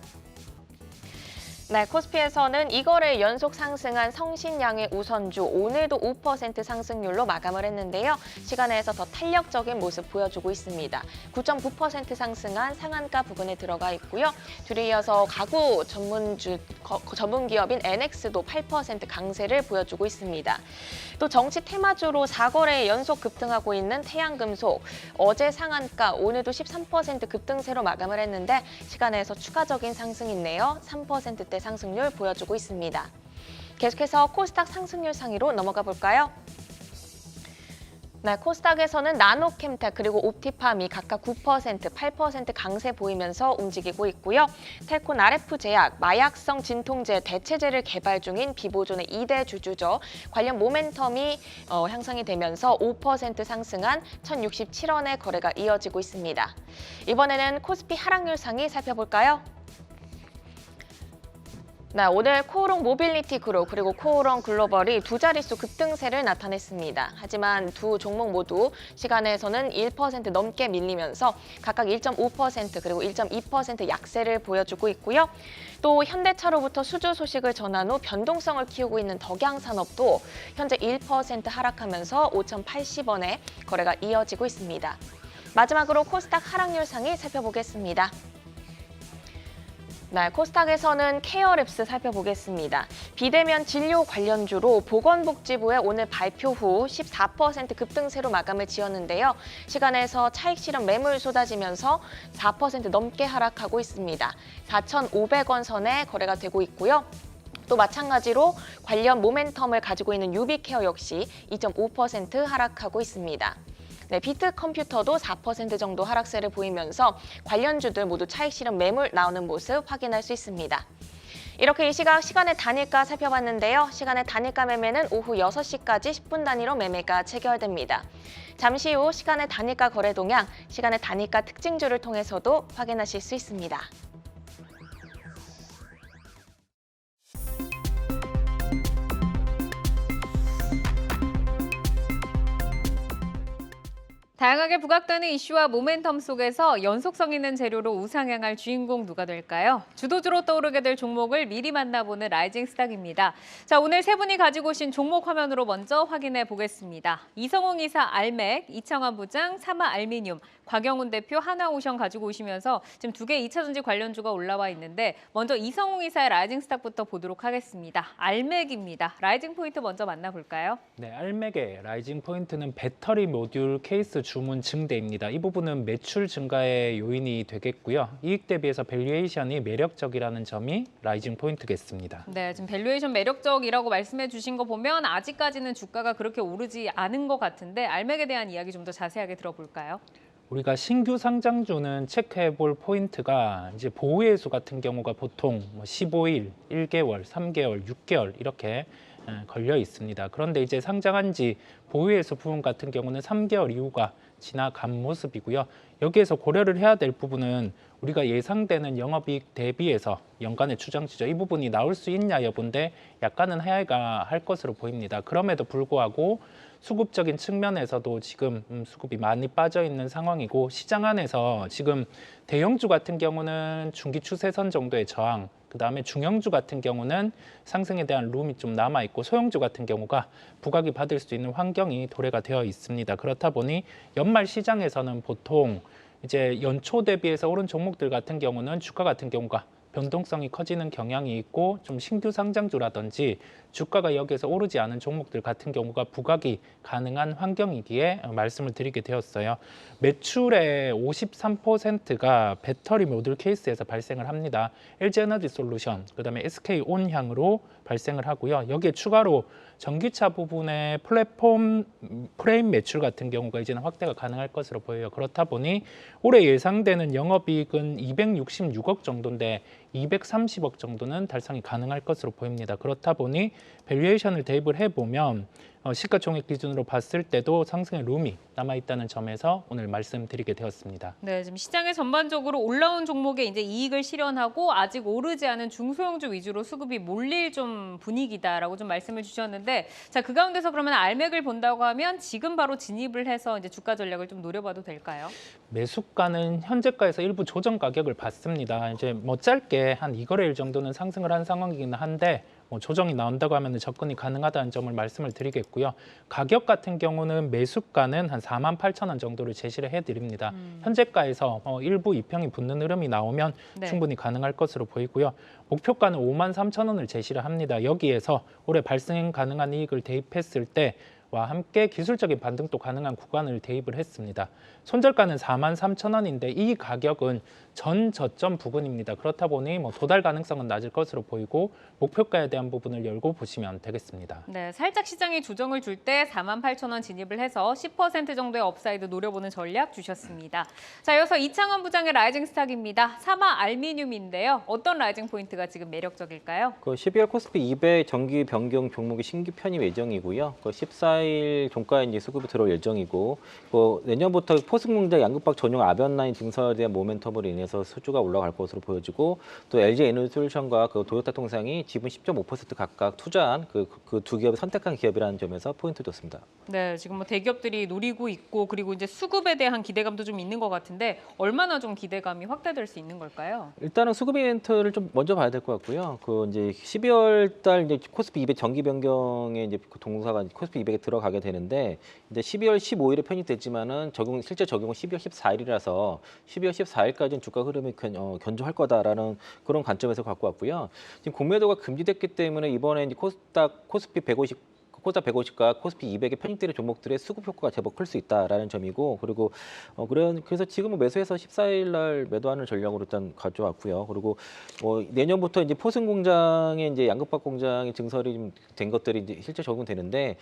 네, 코스피에서는 이거래 연속 상승한 성신양의 우선주 오늘도 5% 상승률로 마감을 했는데요. 시간에서 더 탄력적인 모습 보여주고 있습니다. 9.9% 상승한 상한가 부근에 들어가 있고요. 뒤를 이어서 가구 전문 기업인 NX도 8% 강세를 보여주고 있습니다. 또 정치 테마주로 4거래 연속 급등하고 있는 태양금속 어제 상한가 오늘도 13% 급등세로 마감을 했는데 시간에서 추가적인 상승이 있네요. 3%대 상승률 보여주고 있습니다. 계속해서 코스닥 상승률 상위로 넘어가 볼까요? 네, 코스닥에서는 나노캠텍 그리고 옵티팜이 각각 9%, 8% 강세 보이면서 움직이고 있고요. 텔콘 RF제약, 마약성 진통제 대체제를 개발 중인 비보존의 2대 주주죠. 관련 모멘텀이 향상이 되면서 5% 상승한 1,067원의 거래가 이어지고 있습니다. 이번에는 코스피 하락률 상위 살펴볼까요? 네, 오늘 코오롱 모빌리티 그룹 그리고 코오롱 글로벌이 두 자릿수 급등세를 나타냈습니다. 하지만 두 종목 모두 시간에서는 1% 넘게 밀리면서 각각 1.5% 그리고 1.2% 약세를 보여주고 있고요. 또 현대차로부터 수주 소식을 전한 후 변동성을 키우고 있는 덕양산업도 현재 1% 하락하면서 5,080원에 거래가 이어지고 있습니다. 마지막으로 코스닥 하락률 상위 살펴보겠습니다. 네, 코스닥에서는 케어랩스 살펴보겠습니다. 비대면 진료 관련주로 보건복지부의 오늘 발표 후 14% 급등세로 마감을 지었는데요. 시간에서 차익 실현 매물 쏟아지면서 4% 넘게 하락하고 있습니다. 4,500원 선에 거래가 되고 있고요. 또 마찬가지로 관련 모멘텀을 가지고 있는 유비케어 역시 2.5% 하락하고 있습니다. 네, 비트컴퓨터도 4% 정도 하락세를 보이면서 관련주들 모두 차익 실현 매물 나오는 모습 확인할 수 있습니다. 이렇게 이 시각 시간의 단일가 살펴봤는데요. 시간의 단일가 매매는 오후 6시까지 10분 단위로 매매가 체결됩니다. 잠시 후 시간의 단일가 거래 동향, 시간의 단일가 특징주를 통해서도 확인하실 수 있습니다. 다양하게 부각되는 이슈와 모멘텀 속에서 연속성 있는 재료로 우상향할 주인공 누가 될까요? 주도주로 떠오르게 될 종목을 미리 만나보는 라이징 스탁입니다. 자, 오늘 세 분이 가지고 오신 종목 화면으로 먼저 확인해 보겠습니다. 이성웅 이사 알맥, 이창환 부장 사마 알미늄, 곽영훈 대표 하나오션 가지고 오시면서 지금 두 개의 2차전지 관련주가 올라와 있는데 먼저 이성웅 이사의 라이징 스탁부터 보도록 하겠습니다. 알맥입니다. 라이징 포인트 먼저 만나볼까요? 네, 알맥의 라이징 포인트는 배터리 모듈 케이스 주문 증대입니다. 이 부분은 매출 증가의 요인이 되겠고요. 이익 대비해서 밸류에이션이 매력적이라는 점이 라이징 포인트겠습니다. 네, 지금 밸류에이션 매력적이라고 말씀해 주신 거 보면 아직까지는 주가가 그렇게 오르지 않은 것 같은데 알맥에 대한 이야기 좀 더 자세하게 들어볼까요? 우리가 신규 상장주는 체크해 볼 포인트가 이제 보유예수 같은 경우가 보통 15일, 1개월, 3개월, 6개월 이렇게 걸려 있습니다. 그런데 이제 상장한 지 보유예수 부분 같은 경우는 3개월 이후가 지나간 모습이고요. 여기에서 고려를 해야 될 부분은 우리가 예상되는 영업이익 대비해서 연간의 추정치죠. 이 부분이 나올 수 있냐 여부인데 약간은 하야가 할 것으로 보입니다. 그럼에도 불구하고 수급적인 측면에서도 지금 수급이 많이 빠져 있는 상황이고 시장 안에서 지금 대형주 같은 경우는 중기 추세선 정도의 저항, 그다음에 중형주 같은 경우는 상승에 대한 룸이 좀 남아 있고 소형주 같은 경우가 부각이 받을 수 있는 환경이 도래가 되어 있습니다. 그렇다 보니 연말 시장에서는 보통 이제 연초 대비해서 오른 종목들 같은 경우는 주가 같은 경우가 변동성이 커지는 경향이 있고 좀 신규 상장주라든지 주가가 여기에서 오르지 않은 종목들 같은 경우가 부각이 가능한 환경이기에 말씀을 드리게 되었어요. 매출의 53%가 배터리 모듈 케이스에서 발생을 합니다. LG에너지솔루션, 그다음에 SK온향으로 발생을 하고요. 여기에 추가로 전기차 부분의 플랫폼 프레임 매출 같은 경우가 이제는 확대가 가능할 것으로 보여요. 그렇다 보니 올해 예상되는 영업이익은 266억 정도인데 230억 정도는 달성이 가능할 것으로 보입니다. 그렇다 보니 밸류에이션을 대입을 해보면 시가총액 기준으로 봤을 때도 상승의 룸이 남아있다는 점에서 오늘 말씀드리게 되었습니다. 네, 지금 시장에 전반적으로 올라온 종목에 이제 이익을 실현하고 아직 오르지 않은 중소형주 위주로 수급이 몰릴 좀 분위기다라고 좀 말씀을 주셨는데, 자, 그 가운데서 그러면 알맥을 본다고 하면 지금 바로 진입을 해서 이제 주가 전략을 좀 노려봐도 될까요? 매수가는 현재가에서 일부 조정 가격을 받습니다. 이제 뭐 짧게 한 2거래일 정도는 상승을 한 상황이긴 한데 뭐 조정이 나온다고 하면 접근이 가능하다는 점을 말씀을 드리겠고요. 가격 같은 경우는 매수가는 한 48,000원 정도를 제시를 해드립니다. 현재가에서 일부 이평이 붙는 흐름이 나오면 네. 충분히 가능할 것으로 보이고요. 목표가는 53,000원을 제시를 합니다. 여기에서 올해 발생 가능한 이익을 대입했을 때와 함께 기술적인 반등도 가능한 구간을 대입을 했습니다. 손절가는 43,000원인데 이 가격은 전 저점 부근입니다. 그렇다 보니 뭐 도달 가능성은 낮을 것으로 보이고 목표가에 대한 부분을 열고 보시면 되겠습니다. 네, 살짝 시장이 조정을 줄 때 48,000원 진입을 해서 10% 정도의 업사이드 노려보는 전략 주셨습니다. 자, 이어서 이창원 부장의 라이징 스탁입니다. 사마 알미늄인데요. 어떤 라이징 포인트가 지금 매력적일까요? 그 12월 코스피 200 정기 변경 종목이 신규 편입 예정이고요. 그 14일 종가에 이제 수급이 들어올 예정이고, 그 내년부터 포승공장 양극박 전용 아변라인 증설에 대한 모멘텀으로 인해서 수주가 올라갈 것으로 보여지고, 또 LG 에너지솔루션과 그 도요타 통상이 지분 10.5% 각각 투자한 그 두 기업을 선택한 기업이라는 점에서 포인트 뒀습니다. 네, 지금 뭐 대기업들이 노리고 있고 그리고 이제 수급에 대한 기대감도 좀 있는 것 같은데 얼마나 좀 기대감이 확대될 수 있는 걸까요? 일단은 수급 이벤트를 좀 먼저 봐야 될 것 같고요. 그 이제 12월 달 이제 코스피 200 정기 변경에 이제 그 동사가 코스피 200에 들어가게 되는데, 이제 12월 15일에 편입됐지만은 실제 적용은 12월 14일이라서 12월 14일까지는 주가 흐름이 견조할 거다라는 그런 관점에서 갖고 왔고요. 지금 공매도가 금지됐기 때문에 이번에 이제 코스피 150과 코스피 200에 편입되는 종목들의 수급 효과가 제법 클 수 있다라는 점이고, 그리고 그래서 지금은 매수해서 14일 날 매도하는 전략으로 일단 가져왔고요. 그리고 내년부터 이제 포승 공장에 이제 양극박 공장의 증설이 좀 된 것들이 이제 실제 적용되는데,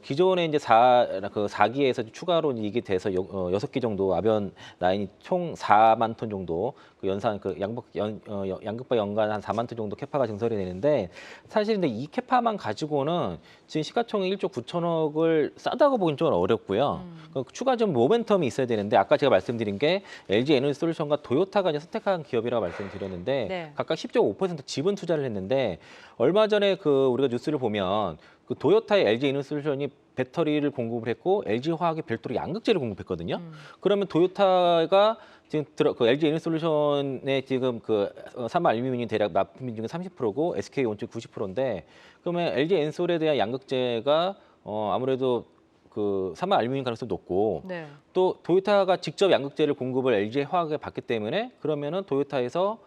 기존에 이제 4기에서 추가로 이게 돼서 6기 정도 아변 라인이 총 4만 톤 정도 그 연산 양극박 연간 한 4만 톤 정도 캐파가 증설이 되는데, 사실 근데 이 캐파만 가지고는 지금 시가총액 1조 9천억을 싸다고 보기는 좀 어렵고요. 추가적인 모멘텀이 있어야 되는데, 아까 제가 말씀드린 게 LG 에너지솔루션과 도요타가 이제 선택한 기업이라고 말씀드렸는데, 네. 각각 10.5% 지분 투자를 했는데, 얼마 전에 우리가 뉴스를 보면 그 도요타의 LG 에너지솔루션이 배터리를 공급을 했고 LG 화학이 별도로 양극재를 공급했거든요. 그러면 도요타가 지금 그 LG 에너지솔루션의 지금 그 사마 알루미늄이 대략 납품 비중이 30%고 SK 온축 90%인데, 그러면 LG 엔솔에 대한 양극재가 아무래도 그 사마 알루미늄 가능성이 높고, 네. 또 도요타가 직접 양극재를 공급을 LG 화학에 받기 때문에, 그러면은 도요타에서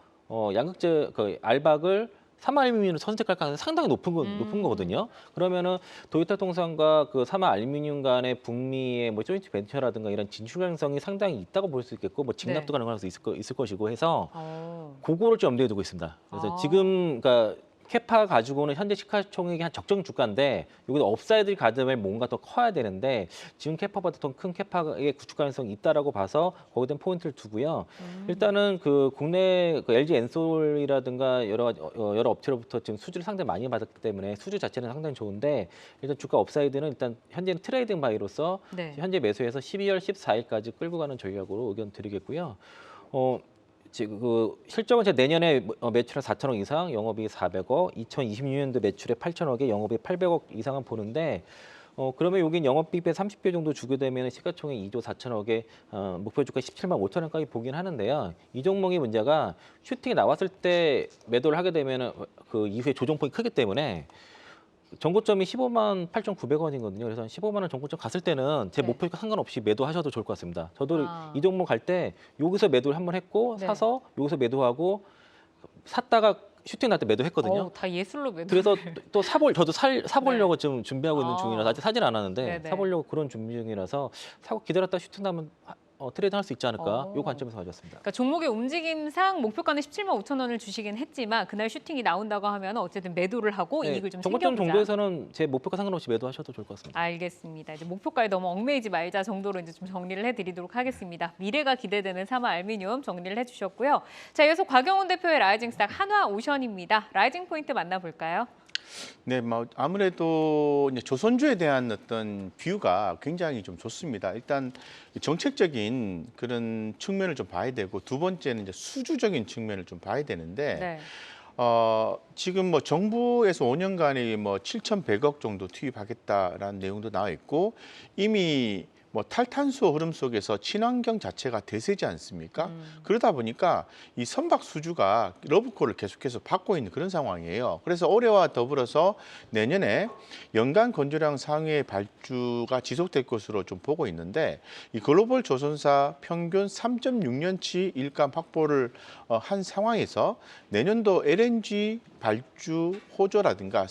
양극재 그 알박을 사마 알루미늄을 선택할 가능성이 상당히 높은 거거든요. 그러면은 도요타 통상과 그 사마 알루미늄 간의 북미의 뭐 조인트 벤처라든가 이런 진출 가능성이 상당히 있다고 볼 수 있겠고, 뭐 직납도 네. 가능할 수 있을 것이고 해서 어. 그거를 좀 염두에 두고 있습니다. 그래서 아. 지금 그러니까 캐파 가지고는 현재 시가총액이 한 적정 주가인데, 여기서 업사이드 가담을 뭔가 더 커야 되는데, 지금 캐파보다 더 큰 캐파의 구축 가능성이 있다라고 봐서 거기에 대한 포인트를 두고요. 일단은 그 국내 그 LG 엔솔이라든가 여러 업체로부터 지금 수주를 상당히 많이 받았기 때문에 수주 자체는 상당히 좋은데, 일단 주가 업사이드는 일단 현재는 트레이딩 바이로서 네. 현재 매수해서 12월 14일까지 끌고 가는 전략으로 의견 드리겠고요. 지금 그 실적은 제 내년에 매출은 4천억 이상, 영업이익 400억, 2026년도 매출에 8천억에 영업이익 800억 이상은 보는데, 그러면 여긴 영업비입에 30배 정도 주게 되면 시가총액 2조 4천억에 목표 주가 17만 5천 원까지 보긴 하는데요. 이 종목의 문제가 슈팅이 나왔을 때 매도를 하게 되면 그 이후에 조정폭이 크기 때문에 정고점이 15만 8,900원이거든요. 그래서 15만 원 정고점 갔을 때는 제 네. 목표가 상관없이 매도하셔도 좋을 것 같습니다. 저도 아. 이 종목 갈 때 여기서 매도를 한번 했고, 네. 사서 여기서 매도하고 샀다가 슈팅 날 때 매도했거든요. 다 예술로 매도. 그래서 또 저도 사보려고 지금 준비하고 있는 아. 중이라서 아직 사진 않았는데, 네네. 사보려고 그런 준비 중이라서 사고 기다렸다 슈팅 나면 트레이드 할 수 있지 않을까, 이 관점에서 가져왔습니다. 그러니까 종목의 움직임상 목표가는 17만 5천 원을 주시긴 했지만 그날 슈팅이 나온다고 하면 어쨌든 매도를 하고 이익을 좀 정고점 챙겨보자. 정도에서는 제 목표가 상관없이 매도하셔도 좋을 것 같습니다. 알겠습니다. 이제 목표가에 너무 얽매이지 말자 정도로 이제 좀 정리를 해드리도록 하겠습니다. 미래가 기대되는 사마 알미늄 정리를 해주셨고요. 자, 이어서 곽영훈 대표의 라이징 스탁 한화오션입니다. 라이징 포인트 만나볼까요? 네, 뭐 아무래도 이제 조선주에 대한 어떤 뷰가 굉장히 좀 좋습니다. 일단 정책적인 그런 측면을 좀 봐야 되고, 두 번째는 이제 수주적인 측면을 좀 봐야 되는데, 네. 지금 뭐 정부에서 5년간에 뭐 7,100억 정도 투입하겠다라는 내용도 나와 있고, 이미 뭐 탈탄소 흐름 속에서 친환경 자체가 대세지 않습니까? 그러다 보니까 이 선박 수주가 러브콜을 계속해서 받고 있는 그런 상황이에요. 그래서 올해와 더불어서 내년에 연간 건조량 상위의 발주가 지속될 것으로 좀 보고 있는데, 이 글로벌 조선사 평균 3.6년치 일감 확보를 한 상황에서 내년도 LNG 발주 호조라든가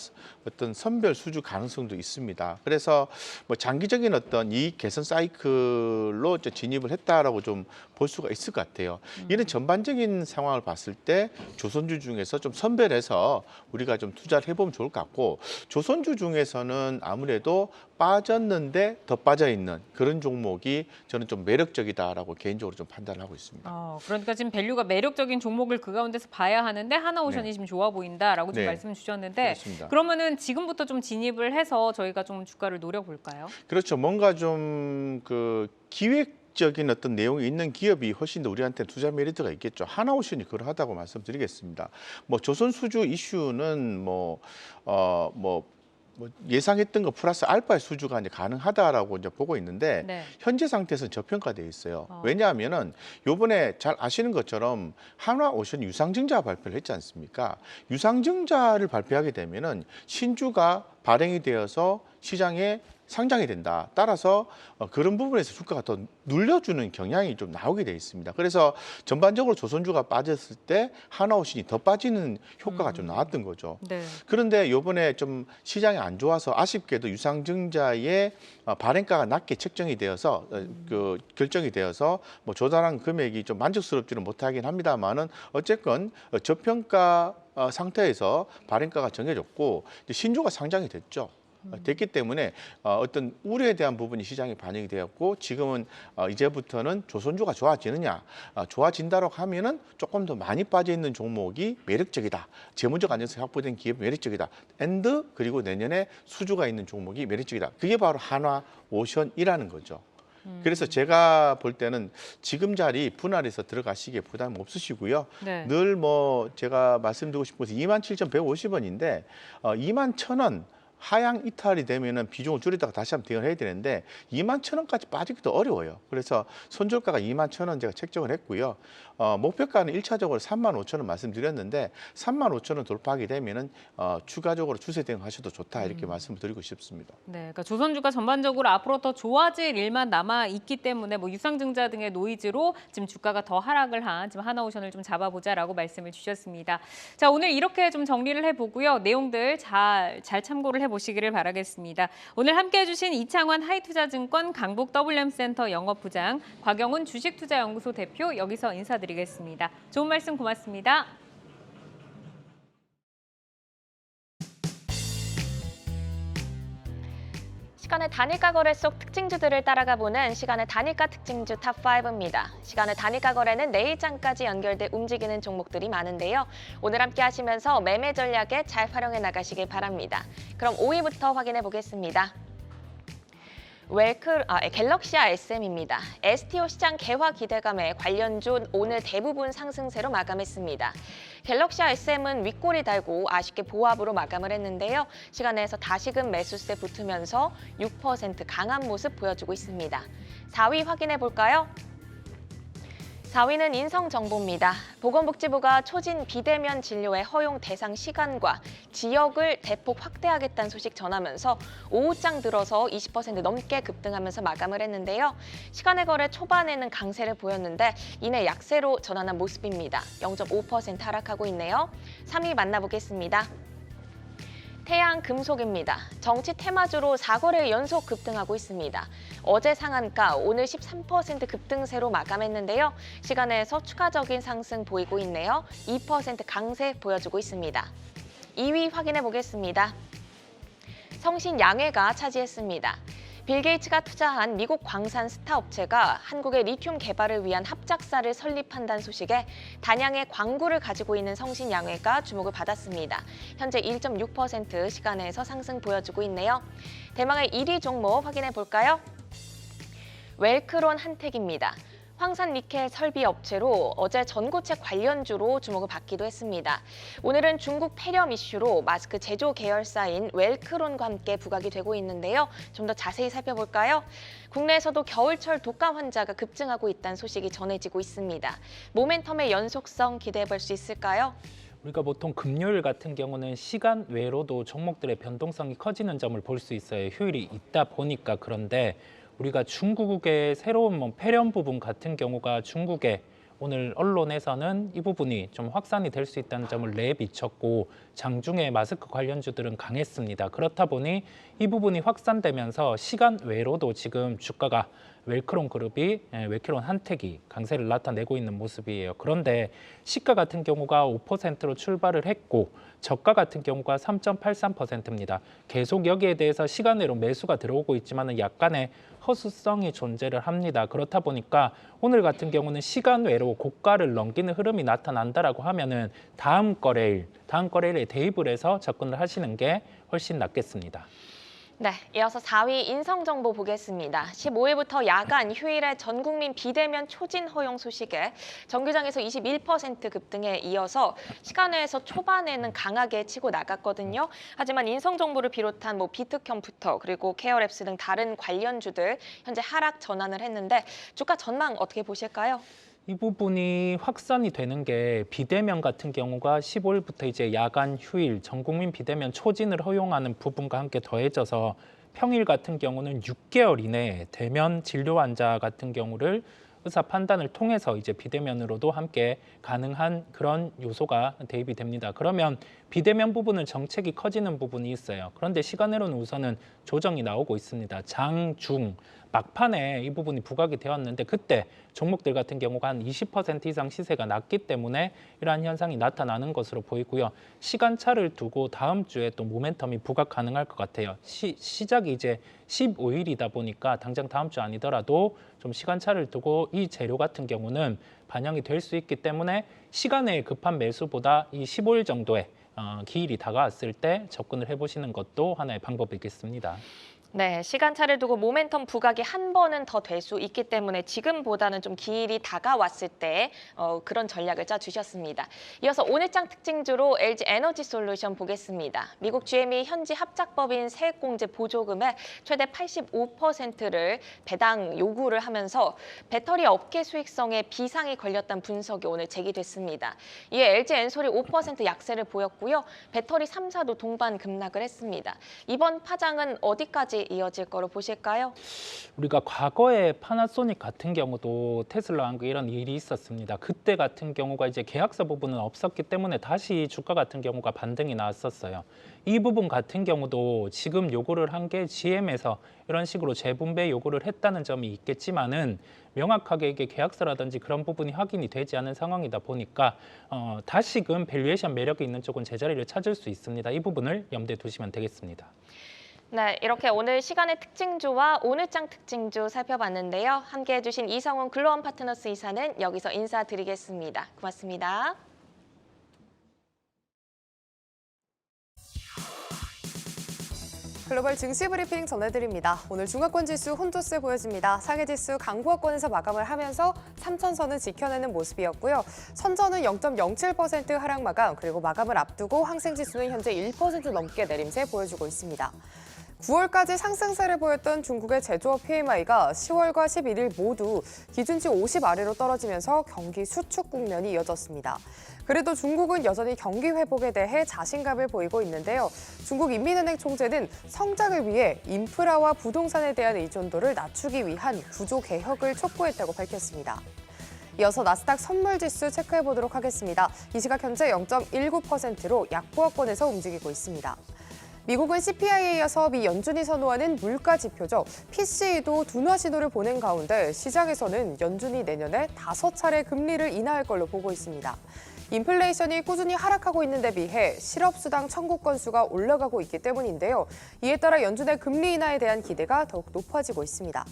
어떤 선별 수주 가능성도 있습니다. 그래서 뭐 장기적인 어떤 이익 개선 사이클로 이제 진입을 했다라고 좀 볼 수가 있을 것 같아요. 이런 전반적인 상황을 봤을 때 조선주 중에서 좀 선별해서 우리가 좀 투자를 해보면 좋을 것 같고, 조선주 중에서는 아무래도 빠졌는데 더 빠져 있는 그런 종목이 저는 좀 매력적이다라고 개인적으로 좀 판단을 하고 있습니다. 그러니까 지금 밸류가 매력적인 종목을 그 가운데서 봐야 하는데 하나오션이 네. 지금 좋아 보인다라고 지금 네. 말씀 주셨는데, 그렇습니다. 그러면은 지금부터 좀 진입을 해서 저희가 좀 주가를 노려볼까요? 그렇죠. 뭔가 좀 그 기획적인 어떤 내용이 있는 기업이 훨씬 더 우리한테 투자 메리트가 있겠죠. 하나오션이 그러하다고 말씀드리겠습니다. 뭐 조선 수주 이슈는 뭐 예상했던 거 플러스 알파의 수주가 이제 가능하다라고 이제 보고 있는데, 네. 현재 상태에서는 저평가되어 있어요. 어. 왜냐하면은 요번에 잘 아시는 것처럼 한화오션이 유상증자 발표를 했지 않습니까? 유상증자를 발표하게 되면은 신주가 발행이 되어서 시장에 상장이 된다. 따라서 그런 부분에서 주가가 더 눌려주는 경향이 좀 나오게 돼 있습니다. 그래서 전반적으로 조선주가 빠졌을 때 하나오션이 더 빠지는 효과가 좀 나왔던 거죠. 네. 그런데 요번에 좀 시장이 안 좋아서 아쉽게도 유상증자의 발행가가 낮게 책정이 되어서 그 결정이 되어서 뭐 조달한 금액이 좀 만족스럽지는 못하긴 합니다만은 어쨌건 저평가 상태에서 발행가가 정해졌고 이제 신주가 상장이 됐죠. 됐기 때문에 어떤 우려에 대한 부분이 시장에 반영이 되었고, 지금은 이제부터는 조선주가 좋아지느냐, 좋아진다고 하면은 조금 더 많이 빠져 있는 종목이 매력적이다. 재무적 안정성이 확보된 기업이 매력적이다. 그리고 내년에 수주가 있는 종목이 매력적이다. 그게 바로 한화오션이라는 거죠. 그래서 제가 볼 때는 지금 자리 분할해서 들어가시기에 부담 없으시고요. 네. 늘 뭐 제가 말씀드리고 싶은 것은 27,150원인데 21,000원 하향 이탈이 되면은 비중을 줄이다가 다시 한번 대응을 해야 되는데 21,000원까지 빠지기도 어려워요. 그래서 손절가가 21,000원 제가 책정을 했고요. 목표가는 1차적으로 35,000원 말씀드렸는데 35,000원 돌파하게 되면은 추가적으로 추세 대응하셔도 좋다 이렇게 말씀을 드리고 싶습니다. 네, 그러니까 조선주가 전반적으로 앞으로 더 좋아질 일만 남아 있기 때문에 뭐 유상증자 등의 노이즈로 지금 주가가 더 하락을 한 지금 하나오션을 좀 잡아보자라고 말씀을 주셨습니다. 자, 오늘 이렇게 좀 정리를 해보고요. 내용들 잘 참고를 해보시기를 바라겠습니다. 오늘 함께해 주신 이창환 하이투자증권 강북 WM센터 영업부장, 곽영훈 주식투자연구소 대표 여기서 인사드리겠습니다. 좋은 말씀 고맙습니다. 시간의 단일가 거래 속 특징주들을 따라가 보는 시간의 단일가 특징주 탑5입니다. 시간의 단일가 거래는 내일장까지 연결돼 움직이는 종목들이 많은데요. 오늘 함께 하시면서 매매 전략에 잘 활용해 나가시길 바랍니다. 그럼 5위부터 확인해 보겠습니다. 갤럭시아 SM입니다. STO 시장 개화 기대감에 관련주 오늘 대부분 상승세로 마감했습니다. 갤럭시아 SM은 윗골이 달고 아쉽게 보합으로 마감을 했는데요. 시간에서 다시금 매수세 붙으면서 6% 강한 모습 보여주고 있습니다. 4위 확인해 볼까요? 4위는 인성정보입니다. 보건복지부가 초진 비대면 진료의 허용 대상 시간과 지역을 대폭 확대하겠다는 소식 전하면서 오후장 들어서 20% 넘게 급등하면서 마감을 했는데요. 시간의 거래 초반에는 강세를 보였는데 이내 약세로 전환한 모습입니다. 0.5% 하락하고 있네요. 3위 만나보겠습니다. 태양금속입니다. 정치 테마주로 4거래 연속 급등하고 있습니다. 어제 상한가, 오늘 13% 급등세로 마감했는데요. 시간에서 추가적인 상승 보이고 있네요. 2% 강세 보여주고 있습니다. 2위 확인해 보겠습니다. 성신양회가 차지했습니다. 빌 게이츠가 투자한 미국 광산 스타 업체가 한국의 리튬 개발을 위한 합작사를 설립한다는 소식에 단양의 광구를 가지고 있는 성신양회가 주목을 받았습니다. 현재 1.6% 시간에서 상승 보여주고 있네요. 대망의 1위 종목 확인해 볼까요? 웰크론 한택입니다. 황산 니켈 설비 업체로 어제 전고체 관련주로 주목을 받기도 했습니다. 오늘은 중국 폐렴 이슈로 마스크 제조 계열사인 웰크론과 함께 부각이 되고 있는데요. 좀 더 자세히 살펴볼까요? 국내에서도 겨울철 독감 환자가 급증하고 있다는 소식이 전해지고 있습니다. 모멘텀의 연속성 기대해 볼 수 있을까요? 우리가 보통 금요일 같은 경우는 시간 외로도 종목들의 변동성이 커지는 점을 볼 수 있어요. 휴일이 있다 보니까. 그런데 우리가 중국의 새로운 폐렴 부분 같은 경우가 중국의 오늘 언론에서는 이 부분이 좀 확산이 될 수 있다는 점을 내비쳤고 장중에 마스크 관련주들은 강했습니다. 그렇다 보니 이 부분이 확산되면서 시간 외로도 지금 주가가 웰크론 그룹이 웰크론 한택이 강세를 나타내고 있는 모습이에요. 그런데 시가 같은 경우가 5%로 출발을 했고 저가 같은 경우가 3.83%입니다. 계속 여기에 대해서 시간외로 매수가 들어오고 있지만 약간의 허수성이 존재를 합니다. 그렇다 보니까 오늘 같은 경우는 시간외로 고가를 넘기는 흐름이 나타난다라고 하면은 다음 거래일에 대입을 해서 접근을 하시는 게 훨씬 낫겠습니다. 네, 이어서 4위 인성정보 보겠습니다. 15일부터 야간 휴일에 전국민 비대면 초진 허용 소식에 정규장에서 21% 급등에 이어서 시간외에서 초반에는 강하게 치고 나갔거든요. 하지만 인성정보를 비롯한 비트컴퓨터 그리고 케어랩스 등 다른 관련주들 현재 하락 전환을 했는데 주가 전망 어떻게 보실까요? 이 부분이 확산이 되는 게 비대면 같은 경우가 15일부터 이제 야간 휴일 전국민 비대면 초진을 허용하는 부분과 함께 더해져서 평일 같은 경우는 6개월 이내에 대면 진료 환자 같은 경우를 의사 판단을 통해서 이제 비대면으로도 함께 가능한 그런 요소가 대입이 됩니다. 그러면 비대면 부분은 정책이 커지는 부분이 있어요. 그런데 시간으로는 우선은 조정이 나오고 있습니다. 장, 중, 막판에 이 부분이 부각이 되었는데 그때 종목들 같은 경우가 한 20% 이상 시세가 낮기 때문에 이러한 현상이 나타나는 것으로 보이고요. 시간차를 두고 다음 주에 또 모멘텀이 부각 가능할 것 같아요. 시작이 이제 15일이다 보니까 당장 다음 주 아니더라도 좀 시간차를 두고 이 재료 같은 경우는 반영이 될 수 있기 때문에 시간의 급한 매수보다 이 15일 정도의 기일이 다가왔을 때 접근을 해보시는 것도 하나의 방법이겠습니다. 네, 시간차를 두고 모멘텀 부각이 한 번은 더 될 수 있기 때문에 지금보다는 좀 기일이 다가왔을 때 그런 전략을 짜주셨습니다. 이어서 오늘장 특징주로 LG 에너지 솔루션 보겠습니다. 미국 GM이 현지 합작법인 세액공제 보조금의 최대 85%를 배당 요구를 하면서 배터리 업계 수익성에 비상이 걸렸다는 분석이 오늘 제기됐습니다. 이에 LG 엔솔이 5% 약세를 보였고요. 배터리 3사도 동반 급락을 했습니다. 이번 파장은 어디까지 이어질 거로 보실까요? 우리가 과거에 파나소닉 같은 경우도 테슬라와 이런 일이 있었습니다. 그때 같은 경우가 이제 계약서 부분은 없었기 때문에 다시 주가 같은 경우가 반등이 나왔었어요. 이 부분 같은 경우도 지금 요구를 한 게 GM에서 이런 식으로 재분배 요구를 했다는 점이 있겠지만은 명확하게 이게 계약서라든지 그런 부분이 확인이 되지 않은 상황이다 보니까 다시금 밸류에이션 매력이 있는 쪽은 제자리를 찾을 수 있습니다. 이 부분을 염두에 두시면 되겠습니다. 네, 이렇게 오늘 시간의 특징주와 오늘장 특징주 살펴봤는데요. 함께해 주신 이성훈 글로원 파트너스 이사는 여기서 인사드리겠습니다. 고맙습니다. 글로벌 증시 브리핑 전해드립니다. 오늘 중화권 지수 혼조세 보여집니다. 상해 지수 강보합권에서 마감을 하면서 3천선을 지켜내는 모습이었고요. 선전은 0.07% 하락 마감, 그리고 마감을 앞두고 항생 지수는 현재 1% 넘게 내림세 보여주고 있습니다. 9월까지 상승세를 보였던 중국의 제조업 PMI가 10월과 11일 모두 기준치 50 아래로 떨어지면서 경기 수축 국면이 이어졌습니다. 그래도 중국은 여전히 경기 회복에 대해 자신감을 보이고 있는데요. 중국인민은행 총재는 성장을 위해 인프라와 부동산에 대한 의존도를 낮추기 위한 구조 개혁을 촉구했다고 밝혔습니다. 이어서 나스닥 선물지수 체크해보도록 하겠습니다. 이 시각 현재 0.19%로 약보합권에서 움직이고 있습니다. 미국은 CPI에 이어서 미 연준이 선호하는 물가 지표죠. PCE도 둔화 신호를 보낸 가운데 시장에서는 연준이 내년에 5차례 금리를 인하할 걸로 보고 있습니다. 인플레이션이 꾸준히 하락하고 있는 데 비해 실업수당 청구 건수가 올라가고 있기 때문인데요. 이에 따라 연준의 금리 인하에 대한 기대가 더욱 높아지고 있습니다.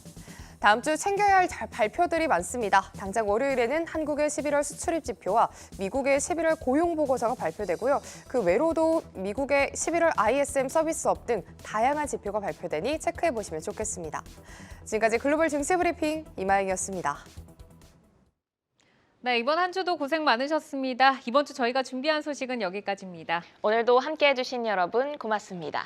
다음 주 챙겨야 할 발표들이 많습니다. 당장 월요일에는 한국의 11월 수출입 지표와 미국의 11월 고용 보고서가 발표되고요. 그 외로도 미국의 11월 ISM 서비스업 등 다양한 지표가 발표되니 체크해 보시면 좋겠습니다. 지금까지 글로벌 증시 브리핑 이마영이었습니다. 네, 이번 한 주도 고생 많으셨습니다. 이번 주 저희가 준비한 소식은 여기까지입니다. 오늘도 함께해 주신 여러분 고맙습니다.